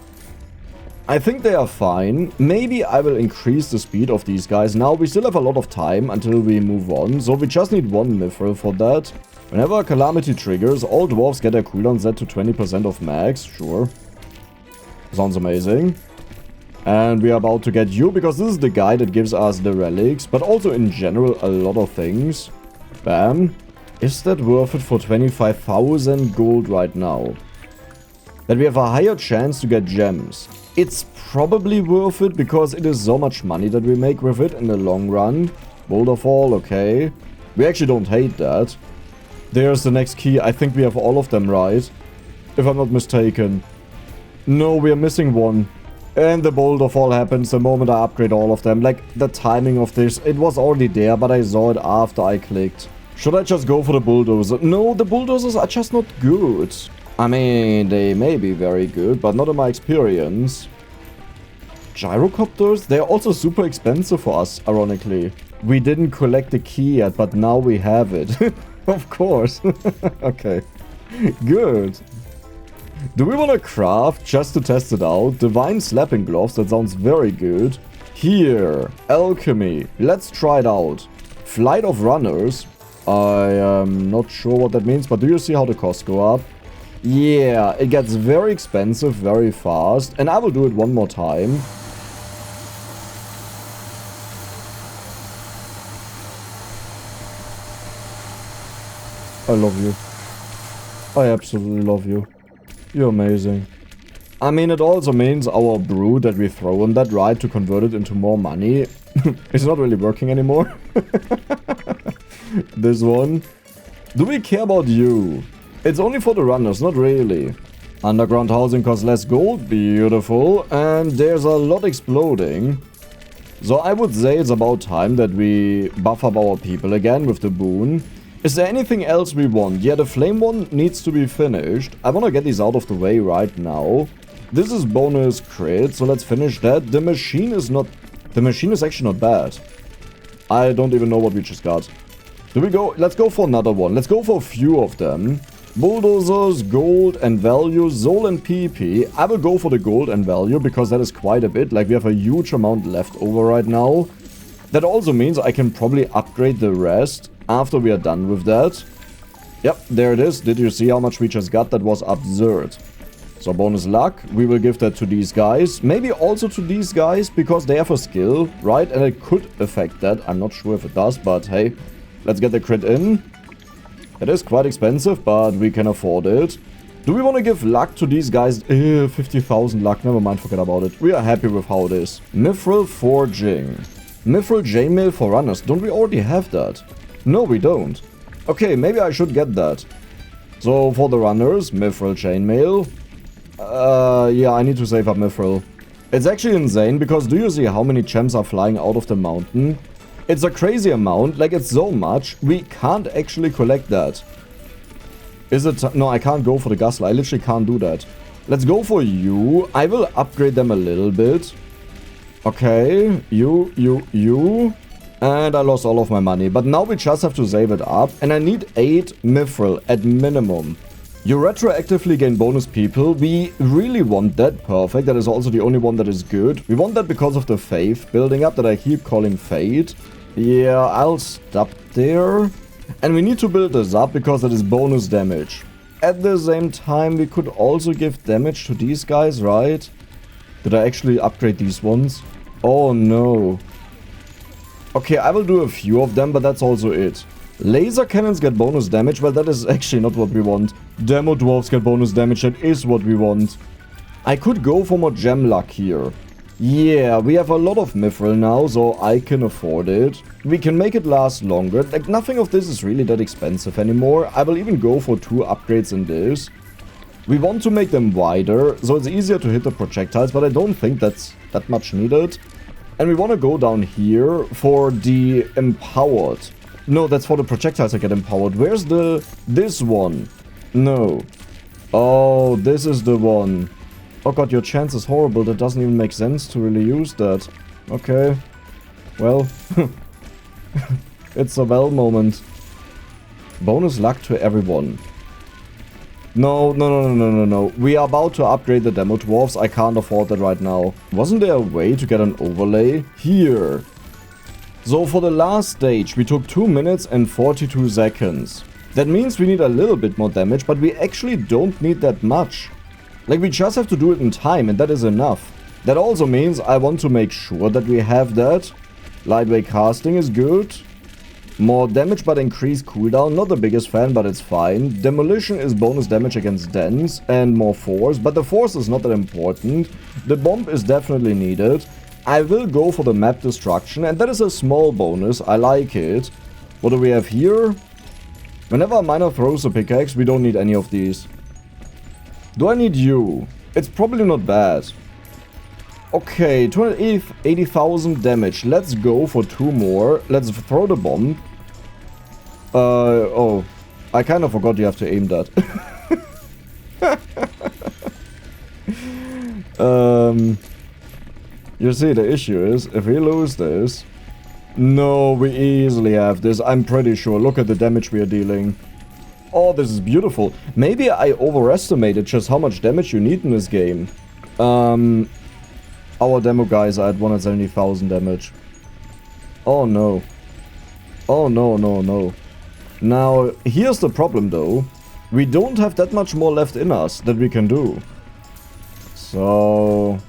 I think they are fine. Maybe I will increase the speed of these guys. Now, we still have a lot of time until we move on, so we just need one mithril for that. Whenever a calamity triggers, all dwarves get their cooldown set to 20% of max. Sure. Sounds amazing. And we are about to get you, because this is the guy that gives us the relics, but also in general a lot of things. Bam. Is that worth it for 25,000 gold right now? That we have a higher chance to get gems. It's probably worth it because it is so much money that we make with it in the long run. Boulder Fall, okay. We actually don't hate that. There's the next key. I think we have all of them right. If I'm not mistaken. No, we are missing one. And the Boulder Fall happens the moment I upgrade all of them. Like, the timing of this, it was already there, but I saw it after I clicked. Should I just go for the bulldozer? No, the bulldozers are just not good. I mean, they may be very good, but not in my experience. Gyrocopters? They're also super expensive for us, ironically. We didn't collect the key yet, but now we have it. Of course. Okay. Good. Do we want to craft, just to test it out, Divine Slapping Gloves? That sounds very good. Here, Alchemy. Let's try it out. Flight of Runners. I am not sure what that means, but do you see how the costs go up? Yeah, it gets very expensive very fast. And I will do it one more time. I love you. I absolutely love you. You're amazing. I mean, it also means our brew that we throw on that, right, to convert it into more money. It's not really working anymore. This one. Do we care about you? It's only for the runners, not really. Underground housing costs less gold. Beautiful. And there's a lot exploding. So I would say it's about time that we buff up our people again with the boon. Is there anything else we want? Yeah, the flame one needs to be finished. I want to get these out of the way right now. This is bonus crit, so let's finish that. The machine is not... The machine is actually not bad. I don't even know what we just got. Do we go... Let's go for another one. Let's go for a few of them. Bulldozers, gold and value, Soul and PP. I will go for the gold and value because that is quite a bit. Like, we have a huge amount left over right now. That also means I can probably upgrade the rest after we are done with that. Yep, there it is. Did you see how much we just got? That was absurd. So bonus luck, we will give that to these guys. Maybe also to these guys, because they have a skill, right? And it could affect that. I'm not sure if it does, but hey, let's get the crit in. It is quite expensive, but we can afford it. Do we want to give luck to these guys? 50,000 luck. Never mind, forget about it. We are happy with how it is. Mithril Forging. Mithril J-Mail for runners. Don't we already have that? No, we don't. Okay, maybe I should get that. So, for the runners, Mithril Chainmail. Yeah, I need to save up Mithril. It's actually insane, because do you see how many gems are flying out of the mountain? It's a crazy amount, like it's so much, we can't actually collect that. Is it... No, I can't go for the Gustler, I literally can't do that. Let's go for you. I will upgrade them a little bit. Okay, you. And I lost all of my money. But now we just have to save it up. And I need 8 mithril at minimum. You retroactively gain bonus people. We really want that. Perfect. That is also the only one that is good. We want that because of the faith building up that I keep calling fate. Yeah, I'll stop there. And we need to build this up because that is bonus damage. At the same time, we could also give damage to these guys, right? Did I actually upgrade these ones? Oh no. Okay, I will do a few of them, but that's also it. Laser cannons get bonus damage. Well, that is actually not what we want. Demo dwarves get bonus damage. That is what we want. I could go for more gem luck here. Yeah, we have a lot of mithril now, so I can afford it. We can make it last longer. Like, nothing of this is really that expensive anymore. I will even go for 2 upgrades in this. We want to make them wider, so it's easier to hit the projectiles, but I don't think that's that much needed. And we want to go down here for the empowered. No, that's for the projectiles that get empowered. Where's this one? No. Oh, this is the one. Oh god, your chance is horrible. That doesn't even make sense to really use that. Okay. Well. It's a well moment. Bonus luck to everyone. No. We are about to upgrade the demo dwarves. I can't afford that right now. Wasn't there a way to get an overlay? Here. So for the last stage, we took 2 minutes and 42 seconds. That means we need a little bit more damage, but we actually don't need that much. Like, we just have to do it in time, and that is enough. That also means I want to make sure that we have that. Lightweight casting is good. More damage but increased cooldown. Not the biggest fan, but it's fine. Demolition is bonus damage against dens and more force, but the force is not that important. The bomb is definitely needed. I will go for the map destruction, and that is a small bonus. I like it. What do we have here? Whenever a miner throws a pickaxe, we don't need any of these. Do I need you? It's probably not bad. Okay, 280,000 damage. Let's go for 2 more. Let's throw the bomb. Oh. I kind of forgot you have to aim that. You see, the issue is, if we lose this... No, we easily have this. I'm pretty sure. Look at the damage we are dealing. Oh, this is beautiful. Maybe I overestimated just how much damage you need in this game. Our demo guys are at 170,000 damage. Oh no. Oh no. Now, here's the problem though. We don't have that much more left in us that we can do. So...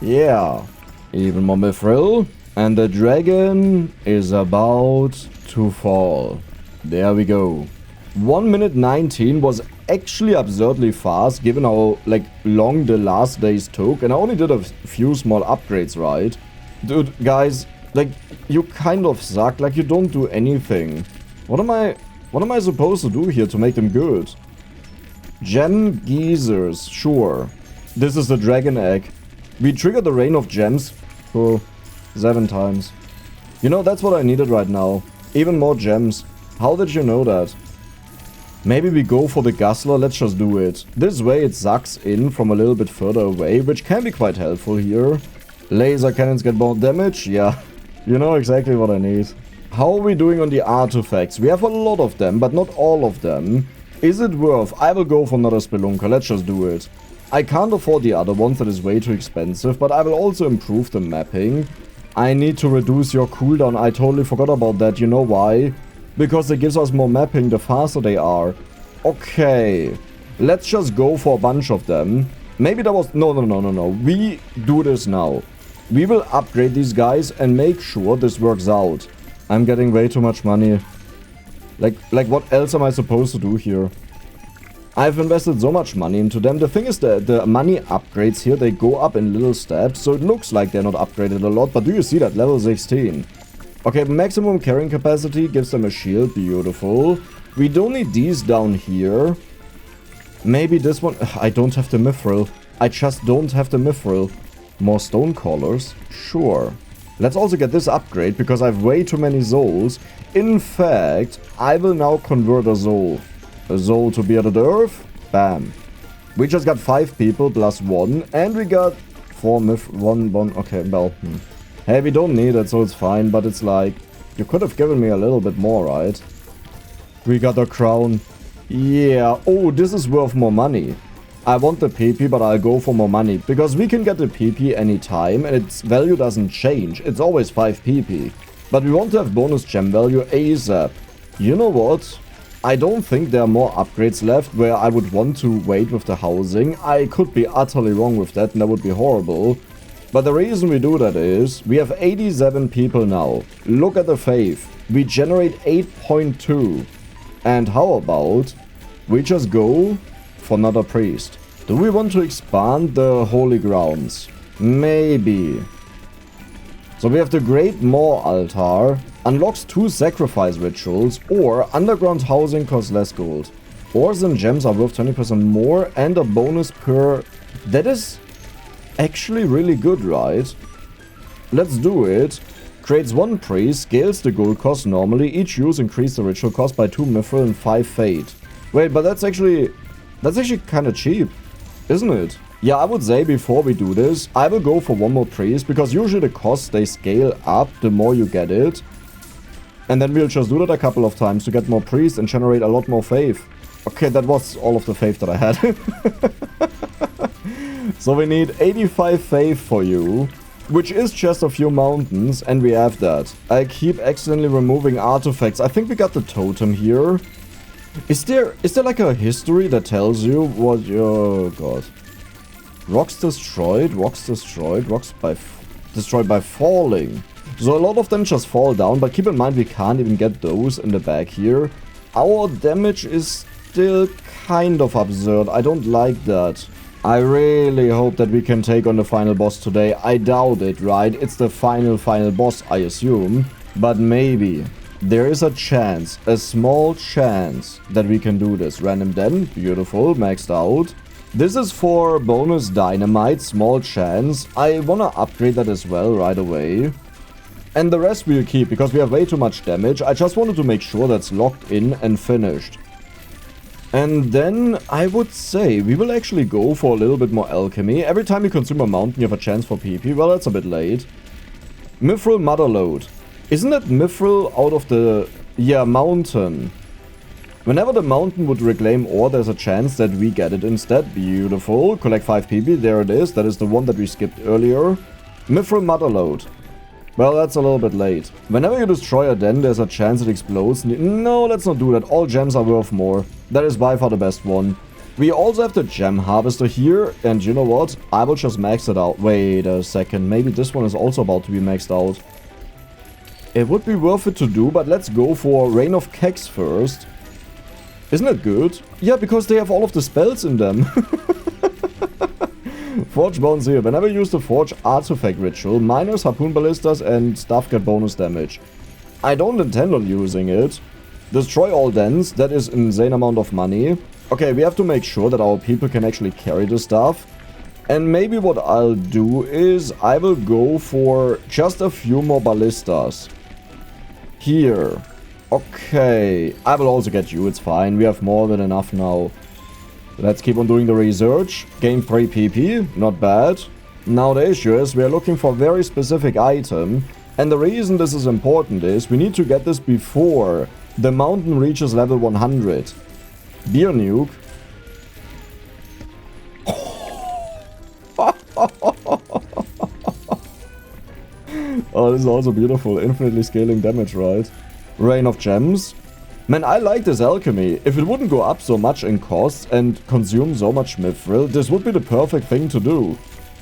yeah. Even more mithril. And the dragon is about to fall. There we go. 1 minute 19 was actually absurdly fast, given how, like, long the last days took. And I only did a few small upgrades, right? Dude, guys, like, you kind of suck. Like, you don't do anything. What am I supposed to do here to make them good? Gem geysers, sure. This is the dragon egg. We trigger the rain of gems. Cool. 7 times. You know, that's what I needed right now. Even more gems. How did you know that? Maybe we go for the guzzler. Let's just do it. This way it sucks in from a little bit further away, which can be quite helpful here. Laser cannons get more damage? Yeah. You know exactly what I need. How are we doing on the artifacts? We have a lot of them, but not all of them. Is it worth? I will go for another Spelunker. Let's just do it. I can't afford the other ones. That is way too expensive, but I will also improve the mapping. I need to reduce your cooldown. I totally forgot about that. You know why? Because it gives us more mapping the faster they are. Okay. Let's just go for a bunch of them. Maybe that was... No. We do this now. We will upgrade these guys and make sure this works out. I'm getting way too much money. Like what else am I supposed to do here? I've invested so much money into them. The thing is that the money upgrades here, they go up in little steps. So it looks like they're not upgraded a lot. But do you see that? Level 16. Okay, maximum carrying capacity gives them a shield. Beautiful. We don't need these down here. Maybe this one... I don't have the mithril. I just don't have the mithril. More stone callers? Sure. Let's also get this upgrade because I have way too many souls. In fact, I will now convert a soul. A soul to be at the earth. Bam. We just got 5 people plus 1. And we got 4 1. Okay, well. Hey, we don't need it, so it's fine. But it's like, you could have given me a little bit more, right? We got a crown. Yeah. Oh, this is worth more money. I want the PP, but I'll go for more money. Because we can get the PP anytime. And its value doesn't change. It's always 5 PP. But we want to have bonus gem value ASAP. You know what? I don't think there are more upgrades left where I would want to wait with the housing. I could be utterly wrong with that and that would be horrible. But the reason we do that is we have 87 people now. Look at the faith. We generate 8.2. And how about we just go for another priest? Do we want to expand the holy grounds? Maybe. So we have the Great Maw Altar. Unlocks 2 sacrifice rituals. Or underground housing costs less gold. Ores and gems are worth 20% more. And a bonus per... That is actually really good, right? Let's do it. Creates 1 priest. Scales the gold cost normally. Each use increase the ritual cost by 2 mithril and 5 fate. Wait, but that's actually kind of cheap, isn't it? Yeah, I would say before we do this, I will go for 1 more priest, because usually the costs, they scale up the more you get it. And then we'll just do that a couple of times to get more priests and generate a lot more faith. Okay, that was all of the faith that I had. So we need 85 faith for you, which is just a few mountains, and we have that. I keep accidentally removing artifacts. I think we got the totem here. Is there like a history that tells you what your... Oh god. Rocks destroyed, destroyed by falling. So a lot of them just fall down, but keep in mind we can't even get those in the back here. Our damage is still kind of absurd. I don't like that. I really hope that we can take on the final boss today. I doubt it, right? It's the final boss, I assume. But maybe. There is a chance, a small chance, that we can do this. Random den, beautiful, maxed out. This is for bonus dynamite, small chance. I wanna upgrade that as well right away. And the rest we'll keep, because we have way too much damage. I just wanted to make sure that's locked in and finished. And then I would say we will actually go for a little bit more alchemy. Every time you consume a mountain, you have a chance for PP. Well, that's a bit late. Mithril Motherlode. Isn't that mithril out of the... Yeah, mountain. Whenever the mountain would reclaim ore, there's a chance that we get it instead. Beautiful. Collect 5 PP. There it is. That is the one that we skipped earlier. Mithril Motherlode. Well, that's a little bit late. Whenever you destroy a den, there's a chance it explodes. No, let's not do that. All gems are worth more. That is by far the best one. We also have the gem harvester here. And you know what? I will just max it out. Wait a second. Maybe this one is also about to be maxed out. It would be worth it to do, but let's go for Rain of Kegs first. Isn't it good? Yeah, because they have all of the spells in them. Forge Bones here. Whenever you use the Forge Artifact Ritual, miners, harpoon ballistas, and stuff get bonus damage. I don't intend on using it. Destroy all dens. That is an insane amount of money. Okay, we have to make sure that our people can actually carry the stuff. And maybe what I'll do is I will go for just a few more ballistas. Here. Okay. I will also get you. It's fine. We have more than enough now. Let's keep on doing the research. Gain 3 PP. Not bad. Now the issue is we are looking for a very specific item. And the reason this is important is we need to get this before the mountain reaches level 100. Beer nuke. Oh, this is also beautiful. Infinitely scaling damage, right? Rain of Gems. Man, I like this alchemy. If it wouldn't go up so much in costs and consume so much mithril, this would be the perfect thing to do.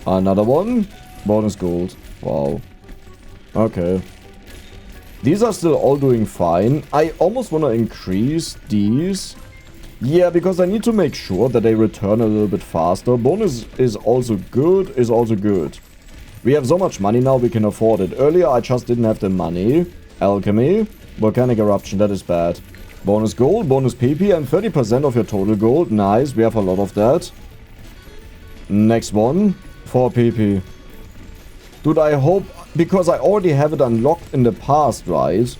Another one. Bonus gold. Wow. Okay. These are still all doing fine. I almost want to increase these. Yeah, because I need to make sure that they return a little bit faster. Bonus is also good, We have so much money now, we can afford it. Earlier, I just didn't have the money. Alchemy. Volcanic eruption, that is bad. Bonus gold, bonus PP, and 30% of your total gold. Nice, we have a lot of that. Next one. 4 PP. Dude, I hope... Because I already have it unlocked in the past, right?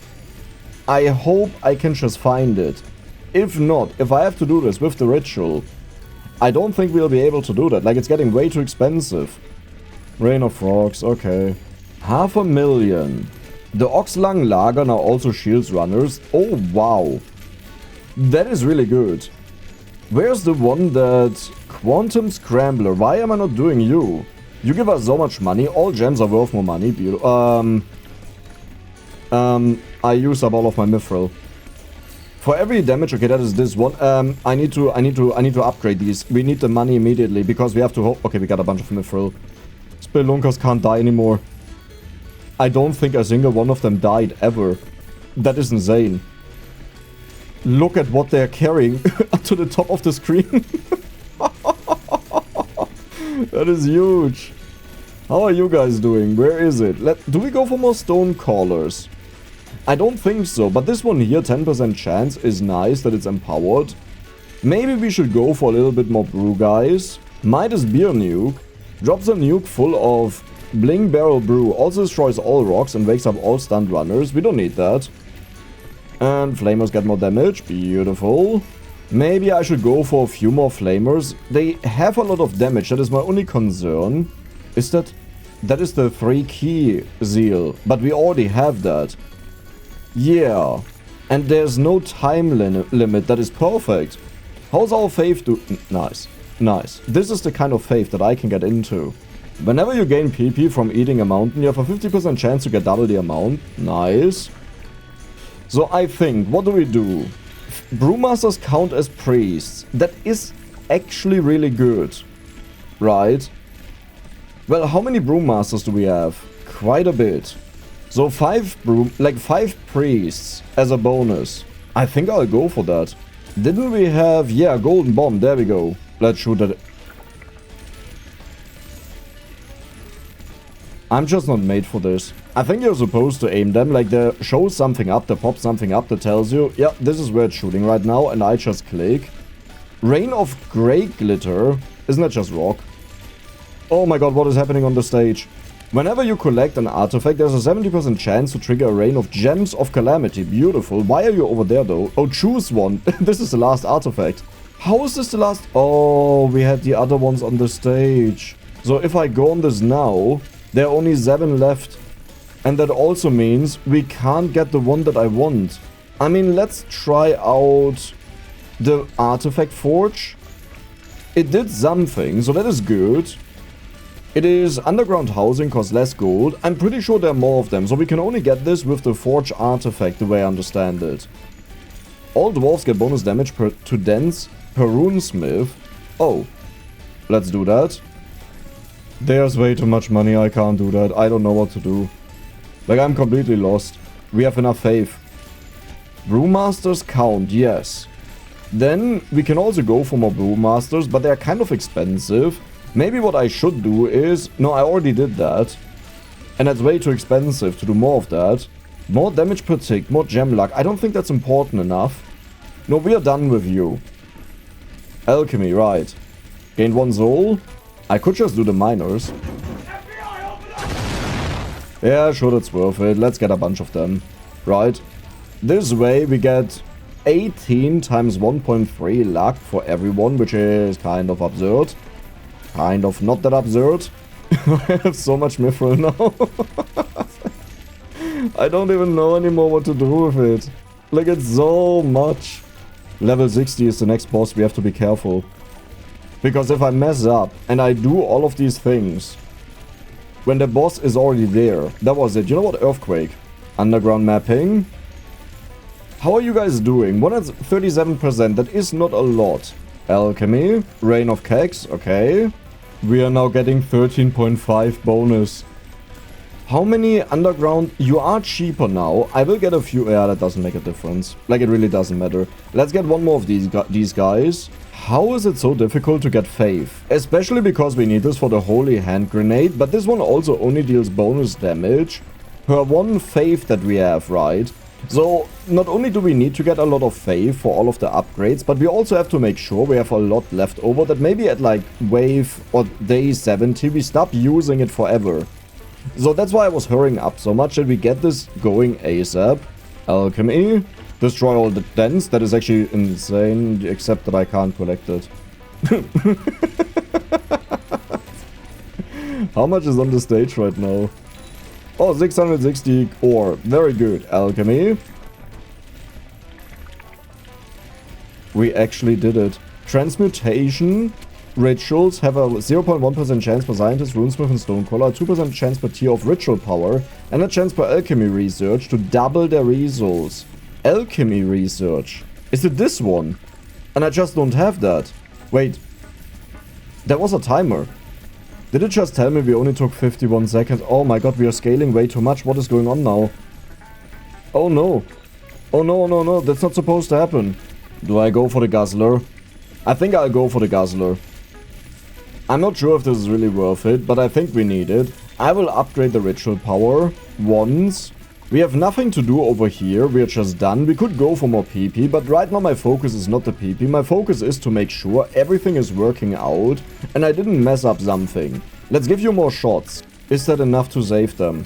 I hope I can just find it. If not, if I have to do this with the ritual, I don't think we'll be able to do that. Like, it's getting way too expensive. Rain of Frogs, okay. 500,000. The Oxlung Lager now also shields runners. Oh, wow. That is really good. Where's the one that... Quantum Scrambler. Why am I not doing you? You give us so much money. All gems are worth more money. Beautiful. I used up all of my mithril. For every damage, okay, that is this one. I need to upgrade these. We need the money immediately because we have to hope. Okay, we got a bunch of mithril. Spelunkers can't die anymore. I don't think a single one of them died ever. That is insane. Look at what they're carrying up to the top of the screen. That is huge. How are you guys doing? Where is it? Do we go for more stone callers? I don't think so, but this one here, 10% chance, is nice that it's empowered. Maybe we should go for a little bit more brew, guys. Midas Beer Nuke. Drops a nuke full of Bling Barrel Brew. Also destroys all rocks and wakes up all stunned runners. We don't need that. And Flamers get more damage. Beautiful. Maybe I should go for a few more Flamers. They have a lot of damage. That is my only concern. Is that... That is the 3 key zeal. But we already have that. Yeah. And there's no time limit. That is perfect. How's our faith do... Nice. Nice. This is the kind of faith that I can get into. Whenever you gain PP from eating a mountain, you have a 50% chance to get double the amount. Nice. So I think, what do we do? Brewmasters count as priests. That is actually really good. Right? Well, how many brewmasters do we have? Quite a bit. So 5 priests as a bonus. I think I'll go for that. Didn't we have... Yeah, golden bomb. There we go. Let's shoot at it. I'm just not made for this. I think you're supposed to aim them. Like, there shows something up, there pops something up that tells you, yeah, this is where it's shooting right now. And I just click. Rain of Grey Glitter. Isn't that just rock? Oh my god, what is happening on the stage? Whenever you collect an artifact, there's a 70% chance to trigger a rain of Gems of Calamity. Beautiful. Why are you over there, though? Oh, choose one. This is the last artifact. How is this the last... Oh, we had the other ones on the stage. So if I go on this now, there are only 7 left. And that also means we can't get the one that I want. I mean, let's try out the Artifact Forge. It did something, so that is good. It is underground housing, costs less gold. I'm pretty sure there are more of them, so we can only get this with the Forge artifact, the way I understand it. All dwarves get bonus damage to dense per runesmith. Oh, let's do that. There's way too much money, I can't do that. I don't know what to do. Like, I'm completely lost. We have enough faith. Brewmasters count, yes. Then we can also go for more brewmasters, but they're kind of expensive. Maybe what I should do is... No, I already did that. And that's way too expensive to do more of that. More damage per tick, more gem luck. I don't think that's important enough. No, we are done with you. Alchemy, right. Gained 1 soul. I could just do the miners. Yeah, sure, that's worth it. Let's get a bunch of them. Right. This way we get 18 times 1.3 luck for everyone, which is kind of absurd. Kind of not that absurd. I have so much mithril now. I don't even know anymore what to do with it. Like, it's so much. Level 60 is the next boss. We have to be careful. Because if I mess up and I do all of these things, when the boss is already there, that was it. You know what? Earthquake. Underground mapping. How are you guys doing? 137%. That is not a lot. Alchemy. Rain of Kegs. Okay. We are now getting 13.5 bonus. How many underground? You are cheaper now. I will get a few. Yeah, that doesn't make a difference. Like, it really doesn't matter. Let's get one more of these guys. How is it so difficult to get faith? Especially because we need this for the holy hand grenade. But this one also only deals bonus damage per 1 faith that we have, right? So, not only do we need to get a lot of faith for all of the upgrades, but we also have to make sure we have a lot left over, that maybe at like wave or day 70 we stop using it forever. So that's why I was hurrying up so much, that we get this going ASAP. Alchemy. Destroy all the dents. That is actually insane, except that I can't collect it. How much is on the stage right now? Oh, 660 ore. Very good. Alchemy. We actually did it. Transmutation rituals have a 0.1% chance per scientist, runesmith, and stonecaller, a 2% chance per tier of ritual power, and a chance per alchemy research to double their results. Alchemy research. Is it this one? And I just don't have that. Wait. There was a timer. Did it just tell me we only took 51 seconds? Oh my god, we are scaling way too much. What is going on now? Oh no. Oh no, no, no. That's not supposed to happen. Do I go for the guzzler? I think I'll go for the guzzler. I'm not sure if this is really worth it, but I think we need it. I will upgrade the ritual power once. We have nothing to do over here. We are just done. We could go for more PP, but right now my focus is not the PP. My focus is to make sure everything is working out and I didn't mess up something. Let's give you more shots. Is that enough to save them?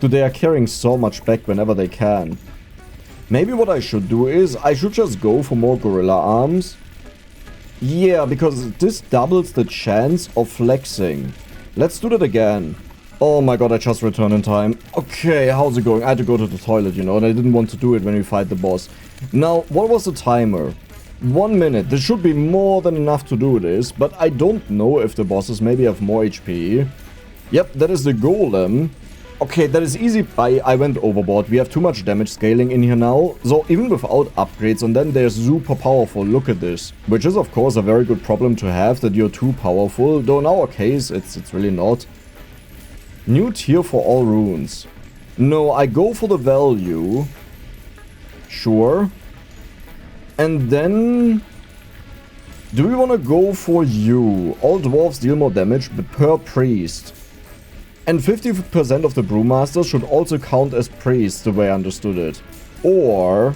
Dude, they are carrying so much back whenever they can. Maybe what I should do is I should just go for more gorilla arms. Yeah, because this doubles the chance of flexing. Let's do that again. Oh my god, I just returned in time. Okay, how's it going? I had to go to the toilet, you know, and I didn't want to do it when we fight the boss. Now, what was the timer? 1 minute. This should be more than enough to do this, but I don't know if the bosses maybe have more HP. Yep, that is the golem. Okay, that is easy. I went overboard. We have too much damage scaling in here now. So even without upgrades, and then they're super powerful. Look at this. Which is, of course, a very good problem to have, that you're too powerful. Though in our case, it's really not. New tier for all runes. No, I go for the value. Sure. And then... do we want to go for you? All dwarves deal more damage per priest. And 50% of the brewmasters should also count as priests, the way I understood it. Or...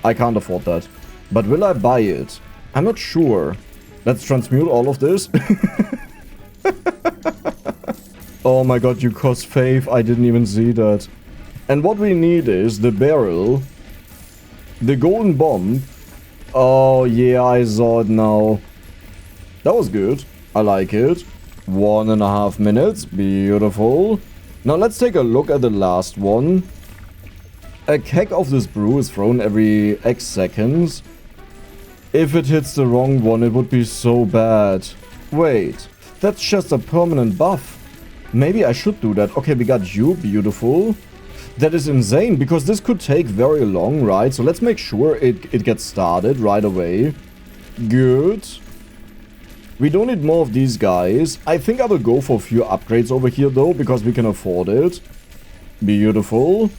I can't afford that. But will I buy it? I'm not sure. Let's transmute all of this. Oh my god, you cost faith. I didn't even see that. And what we need is the barrel. The golden bomb. Oh yeah, I saw it now. That was good. I like it. 1.5 minutes. Beautiful. Now let's take a look at the last one. A keg of this brew is thrown every X seconds. If it hits the wrong one, it would be so bad. Wait, that's just a permanent buff. Maybe I should do that. Okay, we got you. Beautiful. That is insane, because this could take very long, right? So let's make sure it gets started right away. Good. We don't need more of these guys. I think I will go for a few upgrades over here, though, because we can afford it. Beautiful.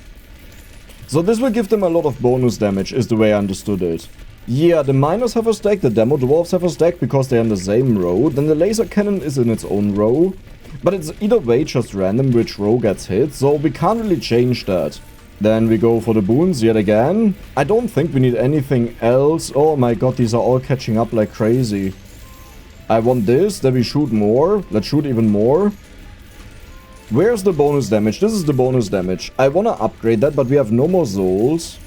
So this will give them a lot of bonus damage, is the way I understood it. Yeah, the miners have a stack, the demo dwarves have a stack, because they're in the same row. Then the laser cannon is in its own row. But it's either way just random which row gets hit, so we can't really change that. Then we go for the boons yet again. I don't think we need anything else. Oh my god, these are all catching up like crazy. I want this, then we shoot more. Let's shoot even more. Where's the bonus damage? This is the bonus damage. I want to upgrade that, but we have no more souls.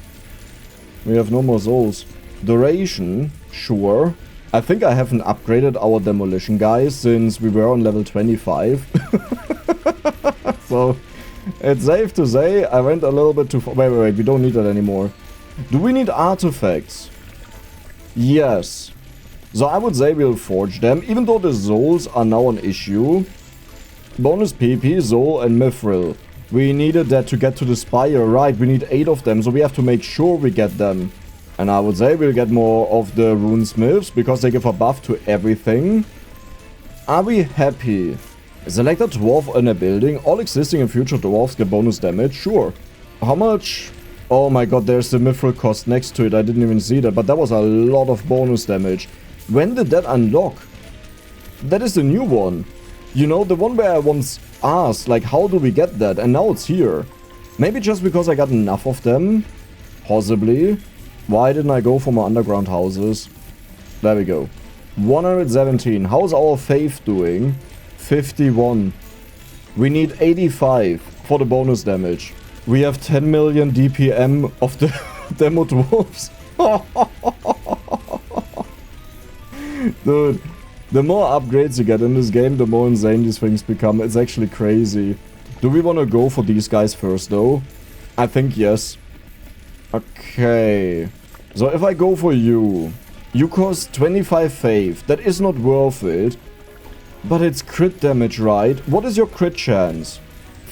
We have no more souls. Duration, sure. I think I haven't upgraded our demolition guys since we were on level 25. So, it's safe to say I went a little bit too far. Wait, we don't need that anymore. Do we need artifacts? Yes. So I would say we'll forge them, even though the souls are now an issue. Bonus PP, soul and mithril. We needed that to get to the spire, right? We need 8 of them, so we have to make sure we get them. And I would say we'll get more of the runesmiths, because they give a buff to everything. Are we happy? Select a dwarf in a building. All existing and future dwarfs get bonus damage. Sure. How much? Oh my god, there's the mithril cost next to it. I didn't even see that, but that was a lot of bonus damage. When did that unlock? That is the new one. You know, the one where I once asked, like, how do we get that? And now it's here. Maybe just because I got enough of them? Possibly. Why didn't I go for my underground houses? There we go. 117. How's our faith doing? 51. We need 85 for the bonus damage. We have 10 million DPM of the demo dwarves. Dude, the more upgrades you get in this game, the more insane these things become. It's actually crazy. Do we want to go for these guys first, though? I think yes. Okay. So if I go for you, you cost 25 faith. That is not worth it. But it's crit damage, right? What is your crit chance?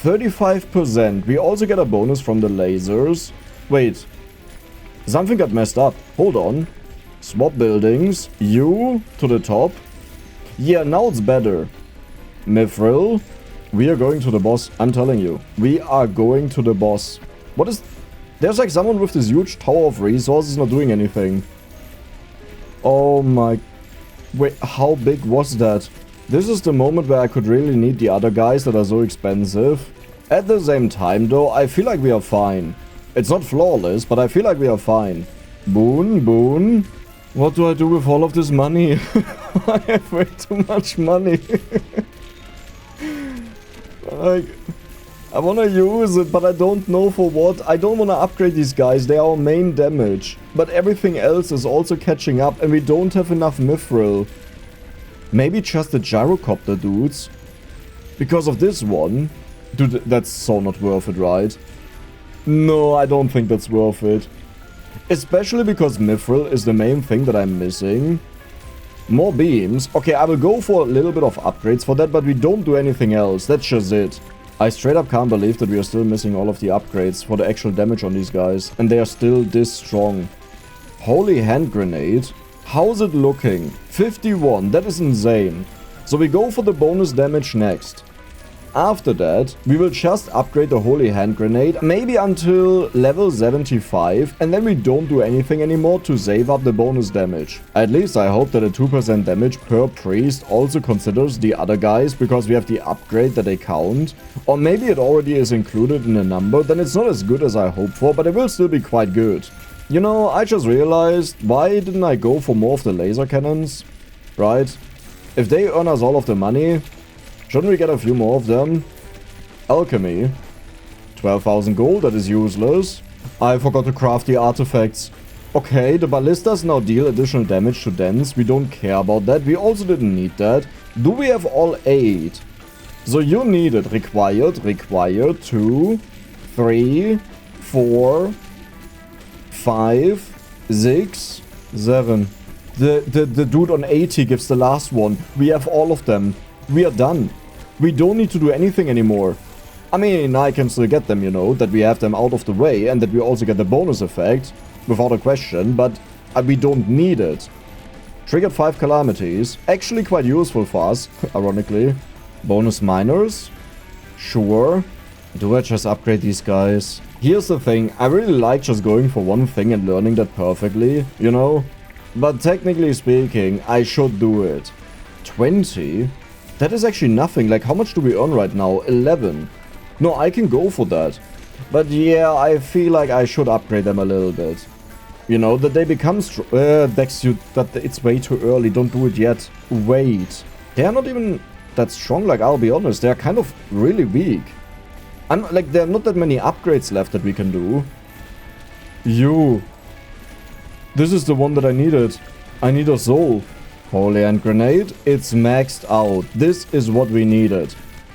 35%. We also get a bonus from the lasers. Wait. Something got messed up. Hold on. Swap buildings. You to the top. Yeah, now it's better. Mithril. We are going to the boss. I'm telling you. We are going to the boss. What is... There's like someone with this huge tower of resources not doing anything. Oh my... Wait, how big was that? This is the moment where I could really need the other guys that are so expensive. At the same time, though, I feel like we are fine. It's not flawless, but I feel like we are fine. Boon, boon. What do I do with all of this money? I have way too much money. Like, I want to use it, but I don't know for what. I don't want to upgrade these guys. They are our main damage. But everything else is also catching up, and we don't have enough mithril. Maybe just the gyrocopter dudes. Because of this one. Dude, that's so not worth it, right? No, I don't think that's worth it. Especially because mithril is the main thing that I'm missing. More beams. Okay, I will go for a little bit of upgrades for that, but we don't do anything else. That's just it. I straight up can't believe that we are still missing all of the upgrades for the actual damage on these guys. And they are still this strong. Holy hand grenade. How's it looking? 51. That is insane. So we go for the bonus damage next. After that, we will just upgrade the Holy Hand Grenade, maybe until level 75, and then we don't do anything anymore to save up the bonus damage. At least I hope that a 2% damage per priest also considers the other guys, because we have the upgrade that they count. Or maybe it already is included in the number, then it's not as good as I hoped for, but it will still be quite good. You know, I just realized, why didn't I go for more of the laser cannons? Right? If they earn us all of the money, shouldn't we get a few more of them? Alchemy. 12,000 gold, that is useless. I forgot to craft the artifacts. Okay, the ballistas now deal additional damage to dens. We don't care about that. We also didn't need that. Do we have all 8? So you need it. Required, 2, 3, 4, 5, 6, 7. The dude on 80 gives the last one. We have all of them. We are done. We don't need to do anything anymore. I mean, I can still get them, you know, that we have them out of the way and that we also get the bonus effect, without a question, but we don't need it. Triggered 5 calamities. Actually quite useful for us, ironically. Bonus miners? Sure. Do I just upgrade these guys? Here's the thing, I really like just going for one thing and learning that perfectly, you know? But technically speaking, I should do it. 20? That is actually nothing. Like, how much do we earn right now? 11. No, I can go for that. But yeah, I feel like I should upgrade them a little bit. You know, that they become Dex, it's way too early. Don't do it yet. Wait. They are not even that strong, like, I'll be honest. They are kind of really weak. Like, there are not that many upgrades left that we can do. This is the one that I needed. I need a soul. Holy Hand Grenade, it's maxed out. This is what we needed.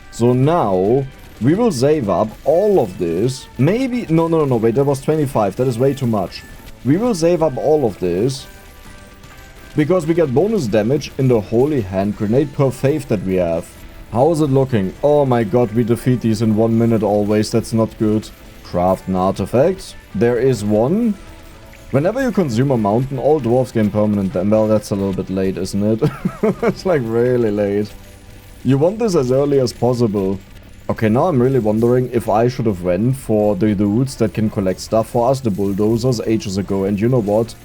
So now, we will save up all of this. Maybe, no, wait, that was 25. That is way too much. We will save up all of this. Because we get bonus damage in the Holy Hand Grenade per faith that we have. How is it looking? Oh my god, we defeat these in 1 minute always. That's not good. Craft an artifact. There is one. Whenever you consume a mountain, all dwarves gain permanent damage. Well, that's a little bit late, isn't it? It's like really late. You want this as early as possible. Okay, now I'm really wondering if I should have went for the dudes that can collect stuff for us, the bulldozers, ages ago. And you know what?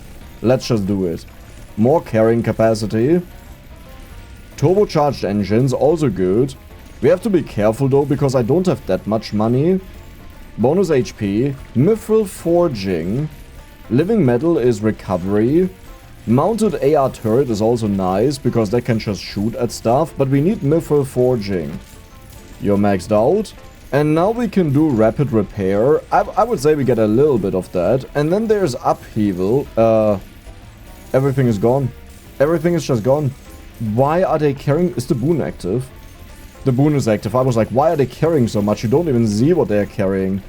Let's just do it. More carrying capacity. Turbocharged engines, also good. We have to be careful though, because I don't have that much money. Bonus HP. Mithril forging. Living metal is recovery. Mounted AR turret is also nice, because they can just shoot at stuff, but we need mithril forging. You're maxed out. And now we can do rapid repair. I would say we get a little bit of that. And then there's upheaval. Everything is gone. Everything is just gone. Why are they carrying... Is the boon active? The boon is active. I was like, why are they carrying so much? You don't even see what they're carrying.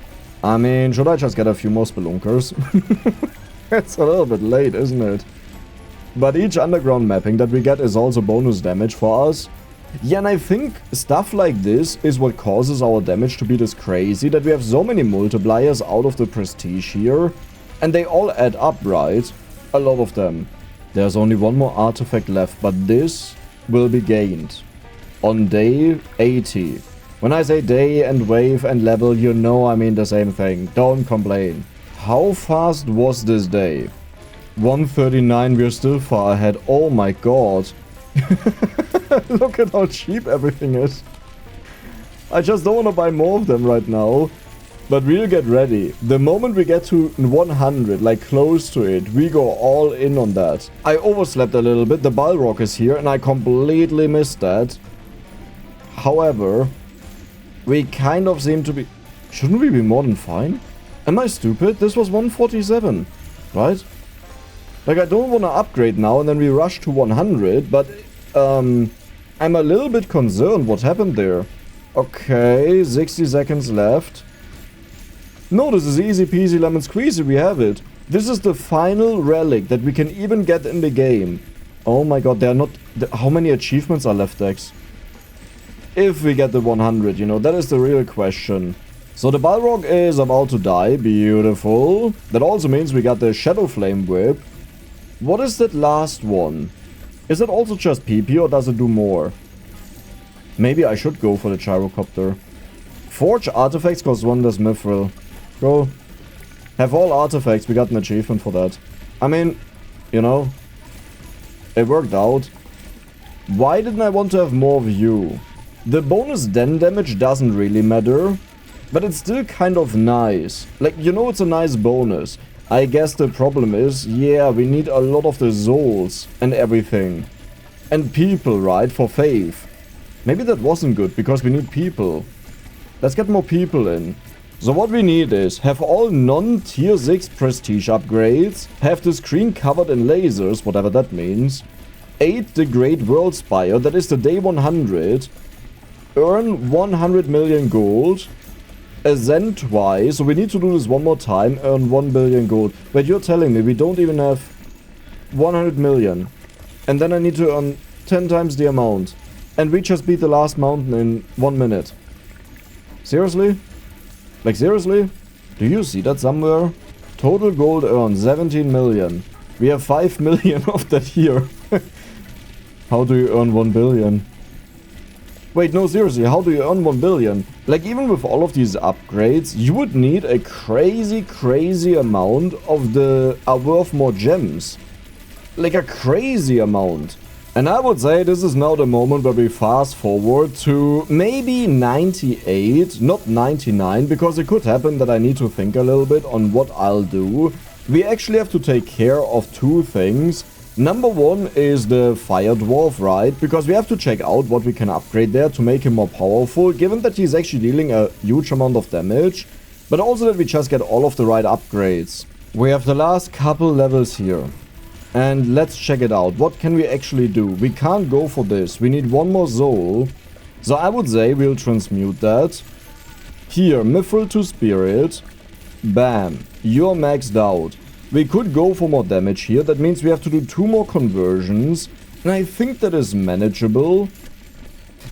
I mean, should I just get a few more spelunkers? It's a little bit late, isn't it? But each underground mapping that we get is also bonus damage for us. Yeah, and I think stuff like this is what causes our damage to be this crazy, that we have so many multipliers out of the prestige here. And they all add up, right? A lot of them. There's only one more artifact left, but this will be gained on day 80. When I say day and wave and level, you know I mean the same thing. Don't complain. How fast was this day? 139, we're still far ahead. Oh my god. Look at how cheap everything is. I just don't want to buy more of them right now. But we'll get ready. The moment we get to 100, like close to it, we go all in on that. I overslept a little bit. The Balrog is here and I completely missed that. However, we kind of seem to be... Shouldn't we be more than fine? Am I stupid? This was 147, right? Like, I don't want to upgrade now and then we rush to 100, but I'm a little bit concerned what happened there. Okay, 60 seconds left. No, this is easy peasy lemon squeezy, we have it. This is the final relic that we can even get in the game. Oh my god, they are not... How many achievements are left, Dex? If we get the 100, you know, that is the real question. So the Balrog is about to die, beautiful. That also means we got the Shadow Flame Whip. What is that last one? Is it also just PP or does it do more? Maybe I should go for the Gyrocopter. Forge artifacts cost 1 less mithril. Go. Have all artifacts, we got an achievement for that. I mean, you know, it worked out. Why didn't I want to have more of you? The bonus den damage doesn't really matter, but it's still kind of nice. Like, you know, it's a nice bonus. I guess the problem is, yeah, we need a lot of the souls and everything. And people, right, for faith. Maybe that wasn't good, because we need people. Let's get more people in. So what we need is, have all non-tier 6 prestige upgrades, have the screen covered in lasers, whatever that means, 8 the Great World Spire, that is the day 100, earn 100 million gold, ascend twice, so we need to do this one more time, earn 1 billion gold. But you're telling me we don't even have 100 million, and then I need to earn 10 times the amount, and we just beat the last mountain in 1 minute. Seriously? Like, seriously? Do you see that somewhere? Total gold earned 17 million. We have 5 million of that here. How do you earn 1 billion? Wait, no, seriously, how do you earn 1 billion? Like, even with all of these upgrades, you would need a crazy amount of the are worth more gems. Like, a crazy amount. And I would say this is now the moment where we fast forward to maybe 98, not 99, because it could happen that I need to think a little bit on what I'll do. We actually have to take care of 2 things. Number 1 is the Fire Dwarf, right? Because we have to check out what we can upgrade there to make him more powerful, given that he's actually dealing a huge amount of damage, but also that we just get all of the right upgrades. We have the last couple levels here. And let's check it out. What can we actually do? We can't go for this. We need 1 more soul. So I would say we'll transmute that. Here, Mithril to Spirit. Bam. You're maxed out. We could go for more damage here. That means we have to do 2 more conversions. And I think that is manageable.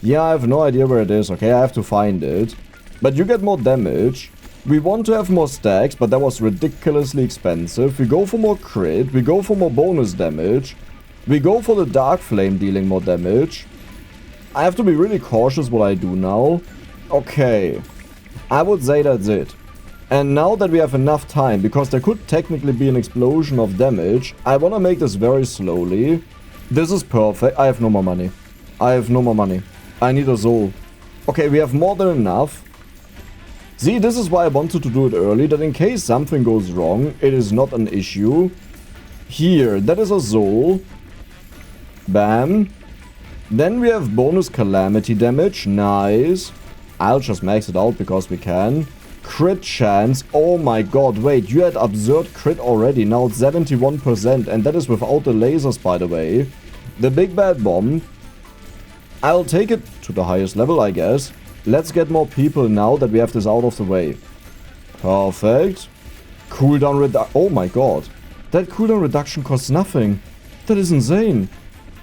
Yeah, I have no idea where it is. Okay, I have to find it. But you get more damage. We want to have more stacks, but that was ridiculously expensive. We go for more crit. We go for more bonus damage. We go for the Dark Flame dealing more damage. I have to be really cautious what I do now. Okay. I would say that's it. And now that we have enough time, because there could technically be an explosion of damage, I want to make this very slowly. This is perfect. I have no more money. I have no more money. I need a soul. Okay, we have more than enough. See, this is why I wanted to do it early, that in case something goes wrong, it is not an issue. Here, that is a soul. Bam. Then we have bonus calamity damage, nice. I'll just max it out because we can. Crit chance, oh my god, wait, you had absurd crit already, now it's 71%, and that is without the lasers, by the way. The big bad bomb. I'll take it to the highest level, I guess. Let's get more people now that we have this out of the way. Perfect. Cooldown reduction. Oh my god. That cooldown reduction costs nothing. That is insane.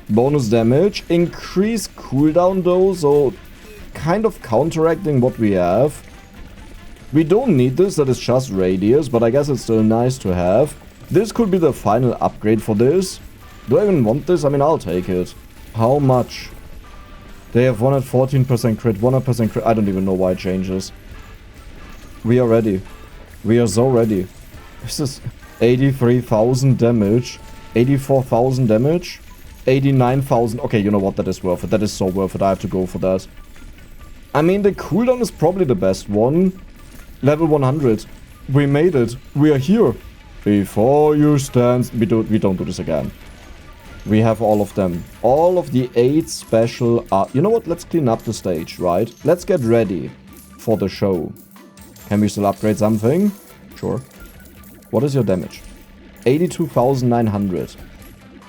Bonus damage. Increase cooldown though, so kind of counteracting what we have. We don't need this, that is just radius, but I guess it's still nice to have. This could be the final upgrade for this. Do I even want this? I mean, I'll take it. How much? They have 114% crit, 100% crit. I don't even know why it changes. We are ready. We are so ready. This is 83,000 damage. 84,000 damage. 89,000. Okay, you know what? That is worth it. That is so worth it. I have to go for that. I mean, the cooldown is probably the best one. Level 100. We made it. We are here. Before you stand... We don't do this again. We have all of them. All of the 8 special... you know what? Let's clean up the stage, right? Let's get ready for the show. Can we still upgrade something? Sure. What is your damage? 82,900.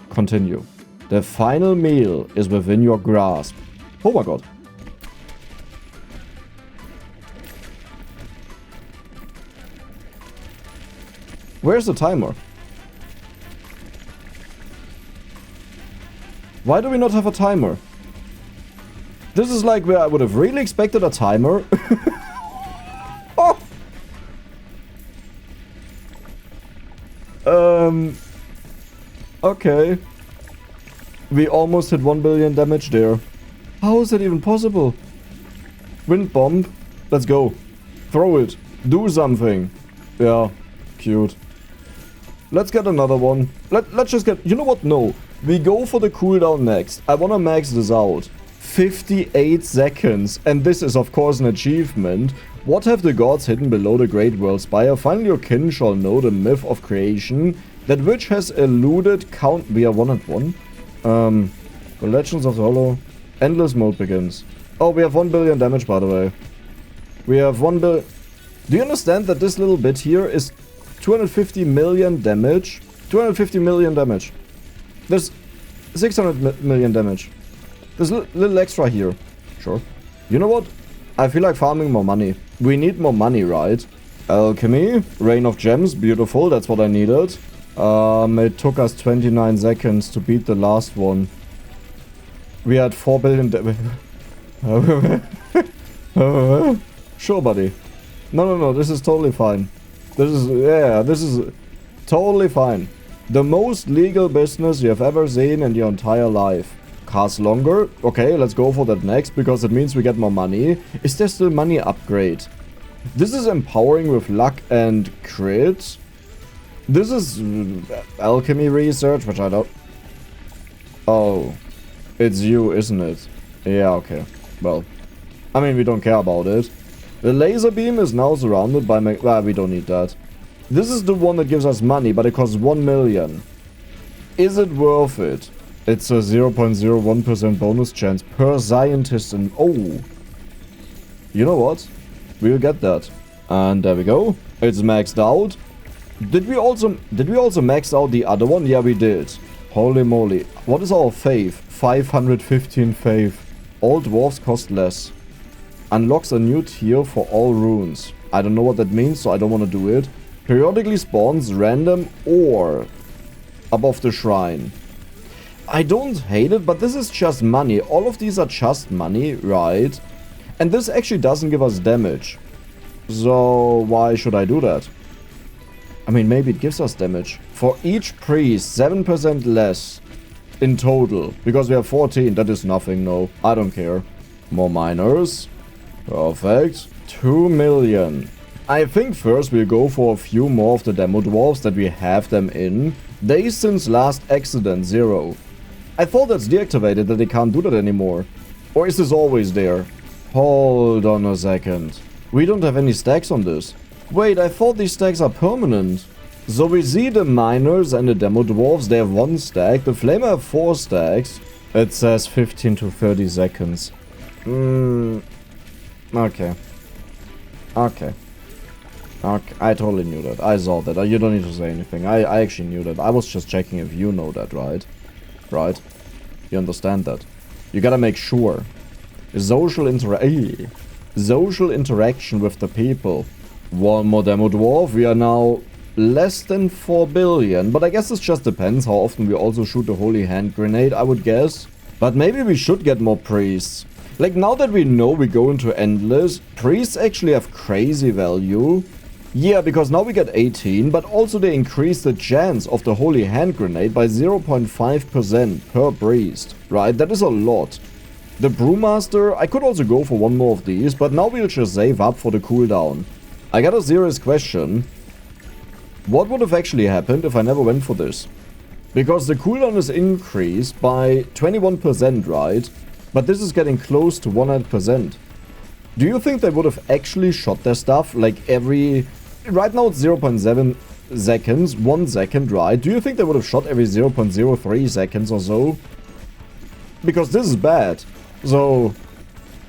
Continue. The final meal is within your grasp. Oh my god. Where's the timer? Why do we not have a timer? This is like where I would have really expected a timer. Oh! Okay. We almost hit 1 billion damage there. How is that even possible? Wind bomb. Let's go. Throw it. Do something. Yeah. Cute. Let's get another one. Let's just get... You know what? No. We go for the cooldown next. I want to max this out. 58 seconds. And this is, of course, an achievement. What have the gods hidden below the Great World Spire? Finally your kin shall know the myth of creation. That which has eluded count... We are 1 and 1. The Legends of the Hollow. Endless mode begins. Oh, we have 1 billion damage, by the way. We have 1 billion... Do you understand that this little bit here is 250 million damage? 250 million damage. There's 600 million damage. There's a little extra here. Sure. You know what? I feel like farming more money. We need more money, right? Alchemy. Rain of Gems. Beautiful. That's what I needed. It took us 29 seconds to beat the last one. We had 4 billion Sure, buddy. No, this is totally fine. This is totally fine. The most legal business you have ever seen in your entire life. Cast longer. Okay, let's go for that next, because it means we get more money. Is there still money upgrade? This is empowering with luck and crit. This is alchemy research, which I don't... Oh. It's you, isn't it? Yeah, okay. Well, I mean, we don't care about it. The laser beam is now surrounded by... we don't need that. This is the one that gives us money, but it costs 1 million. Is it worth it? It's a 0.01% bonus chance per scientist and... Oh! You know what? We'll get that. And there we go. It's maxed out. Did we also max out the other one? Yeah, we did. Holy moly. What is our faith? 515 faith. All dwarves cost less. Unlocks a new tier for all runes. I don't know what that means, so I don't want to do it. Periodically spawns random ore above the shrine. I don't hate it, but this is just money. All of these are just money, right? And this actually doesn't give us damage. So why should I do that? I mean, maybe it gives us damage. For each priest, 7% less in total. Because we have 14, that is nothing, no. I don't care. More miners. Perfect. 2 million. I think first we'll go for a few more of the demo dwarves that we have them in. Days since last accident, 0. I thought that's deactivated, that they can't do that anymore. Or is this always there? Hold on a second. We don't have any stacks on this. Wait, I thought these stacks are permanent. So we see the miners and the demo dwarves, they have 1 stack. The flamer have 4 stacks. It says 15 to 30 seconds. Okay. Okay. Okay, I totally knew that. I saw that. You don't need to say anything. I actually knew that. I was just checking if you know that, right? Right? You understand that? You gotta make sure. Social interaction with the people. 1 more demo dwarf. We are now less than 4 billion. But I guess this just depends how often we also shoot the holy hand grenade, I would guess. But maybe we should get more priests. Like, now that we know we go into endless, priests actually have crazy value. Yeah, because now we get 18, but also they increase the chance of the holy hand grenade by 0.5% per priest. Right, that is a lot. The brewmaster, I could also go for 1 more of these, but now we'll just save up for the cooldown. I got a serious question. What would have actually happened if I never went for this? Because the cooldown is increased by 21%, right? But this is getting close to 100%. Do you think they would have actually shot their stuff like every... Right now it's 0.7 seconds, 1 second, right? Do you think they would have shot every 0.03 seconds or so? Because this is bad. So,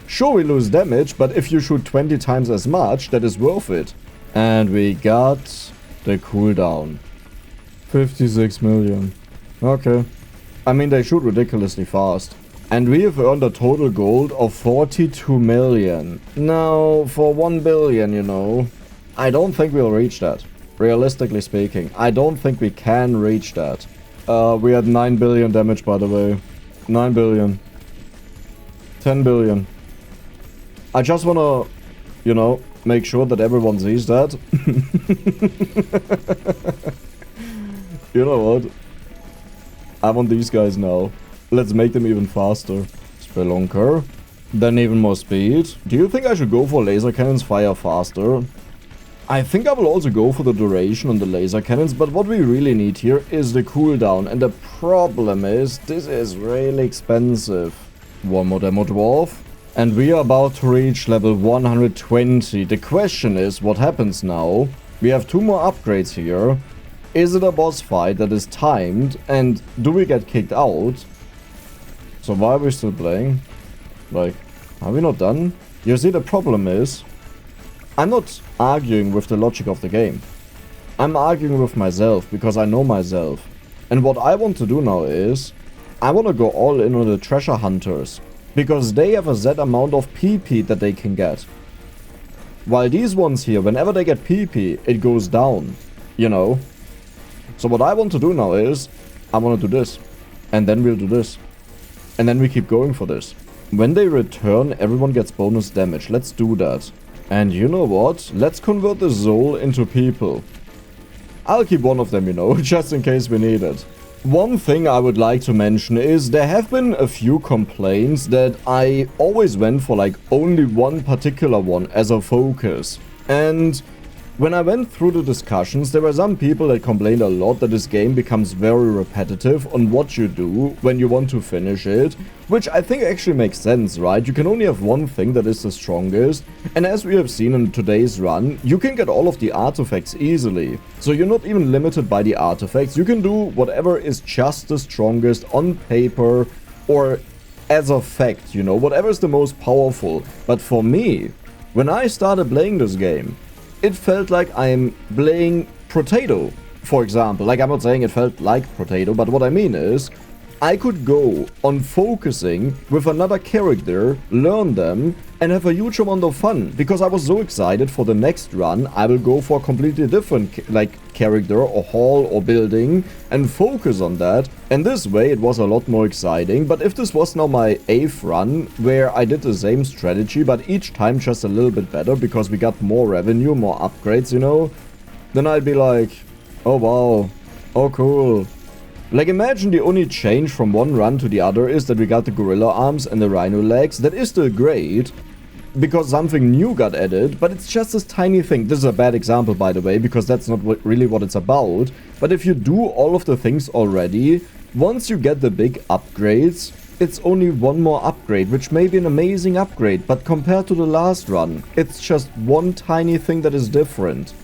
sure we lose damage, but if you shoot 20 times as much, that is worth it. And we got the cooldown. 56 million. Okay. I mean, they shoot ridiculously fast. And we have earned a total gold of 42 million. Now, for 1 billion, you know, I don't think we'll reach that. Realistically speaking, I don't think we can reach that. We had 9 billion damage, by the way. 9 billion. 10 billion. I just wanna, you know, make sure that everyone sees that. You know what? I want these guys now. Let's make them even faster. Spelunker. Then even more speed. Do you think I should go for laser cannons fire faster? I think I will also go for the duration on the laser cannons, but what we really need here is the cooldown. And the problem is, this is really expensive. One more demo dwarf. And we are about to reach level 120. The question is, what happens now? We have 2 more upgrades here. Is it a boss fight that is timed? And do we get kicked out? So why are we still playing? Like, are we not done? You see, the problem is, I'm not arguing with the logic of the game. I'm arguing with myself, because I know myself. And what I want to do now is, I want to go all in on the treasure hunters. Because they have a set amount of PP that they can get. While these ones here, whenever they get PP, it goes down. You know? So what I want to do now is, I want to do this. And then we'll do this. And then we keep going for this. When they return, everyone gets bonus damage. Let's do that. And you know what? Let's convert the soul into people. I'll keep one of them, you know, just in case we need it. One thing I would like to mention is there have been a few complaints that I always went for like only one particular one as a focus. And when I went through the discussions, there were some people that complained a lot that this game becomes very repetitive on what you do when you want to finish it, which I think actually makes sense, right? You can only have one thing that is the strongest, and as we have seen in today's run, you can get all of the artifacts easily. So you're not even limited by the artifacts, you can do whatever is just the strongest on paper or as a fact, you know, whatever is the most powerful. But for me, when I started playing this game, it felt like I'm playing Potato, for example. Like, I'm not saying it felt like Potato, but what I mean is, I could go on focusing with another character, learn them, and have a huge amount of fun. Because I was so excited for the next run, I will go for a completely different, character or hall or building and focus on that. And this way it was a lot more exciting. But if this was now my 8th run, where I did the same strategy, but each time just a little bit better because we got more revenue, more upgrades, you know, then I'd be like, oh wow, oh cool. Like, imagine the only change from one run to the other is that we got the gorilla arms and the rhino legs. That is still great, because something new got added, but it's just this tiny thing. This is a bad example, by the way, because that's not really what it's about. But if you do all of the things already, once you get the big upgrades, it's only one more upgrade, which may be an amazing upgrade, but compared to the last run, it's just one tiny thing that is different.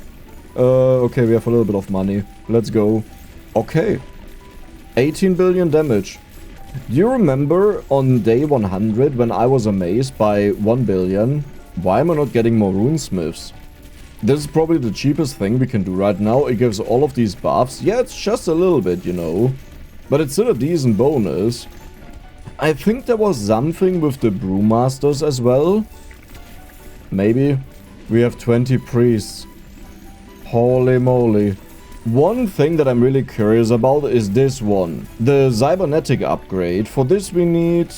Okay, we have a little bit of money. Let's go. Okay. 18 billion damage. Do you remember on day 100 when I was amazed by 1 billion? Why am I not getting more runesmiths? This is probably the cheapest thing we can do right now. It gives all of these buffs. Yeah, it's just a little bit, you know. But it's still a decent bonus. I think there was something with the brewmasters as well. Maybe. We have 20 priests. Holy moly. One thing that I'm really curious about is this one. The cybernetic upgrade. For this we need...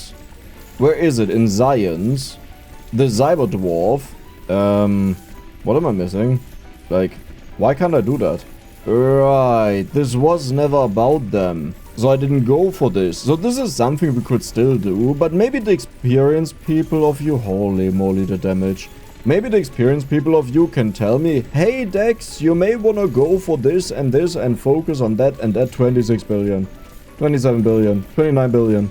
Where is it? In science. The cyber dwarf. What am I missing? Like, why can't I do that? Right, this was never about them. So I didn't go for this. So this is something we could still do. But maybe the experienced people of you... Holy moly, the damage. Maybe the experienced people of you can tell me, hey Dex, you may wanna go for this and focus on that and that 26 billion, 27 billion, 29 billion.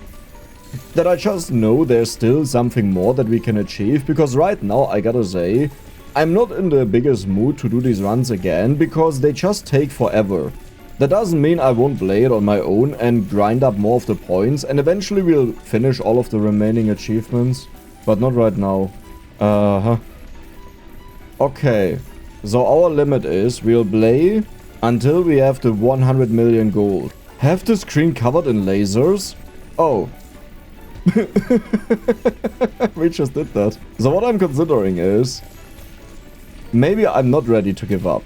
That I just know there's still something more that we can achieve, because right now, I gotta say, I'm not in the biggest mood to do these runs again, because they just take forever. That doesn't mean I won't play it on my own and grind up more of the points, and eventually we'll finish all of the remaining achievements, but not right now. Okay, so our limit is we'll play until we have the 100 million gold. Have the screen covered in lasers? Oh. We just did that. So what I'm considering is, maybe I'm not ready to give up.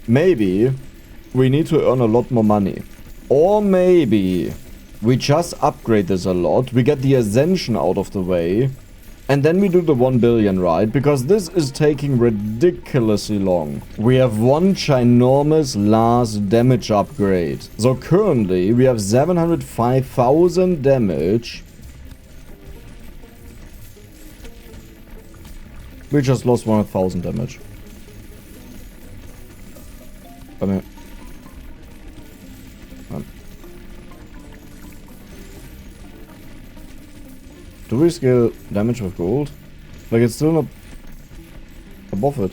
Maybe we need to earn a lot more money. Or maybe we just upgrade this a lot, we get the ascension out of the way, and then we do the 1 billion, right? Because this is taking ridiculously long. We have one ginormous last damage upgrade. So currently we have 705,000 damage. We just lost 100,000 damage. I mean... do we scale damage with gold? Like, it's still not above it.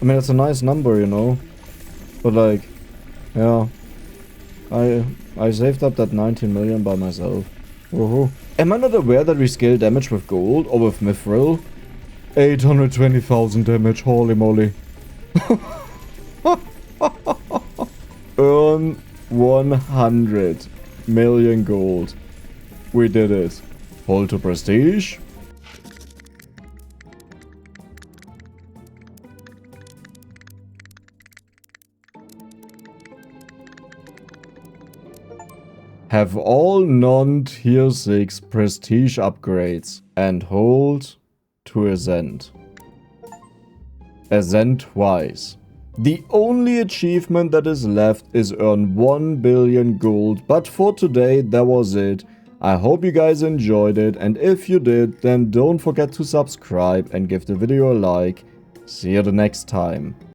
I mean, it's a nice number, you know? But like, yeah. I saved up that 19 million by myself. Woohoo. Am I not aware that we scale damage with gold or with mithril? 820,000 damage, holy moly. Earn 100 million gold. We did it. Hold to prestige. Have all non-tier 6 prestige upgrades and hold to ascend. Ascend twice. The only achievement that is left is earn 1 billion gold, but for today that was it. I hope you guys enjoyed it, and if you did, then don't forget to subscribe and give the video a like. See you the next time.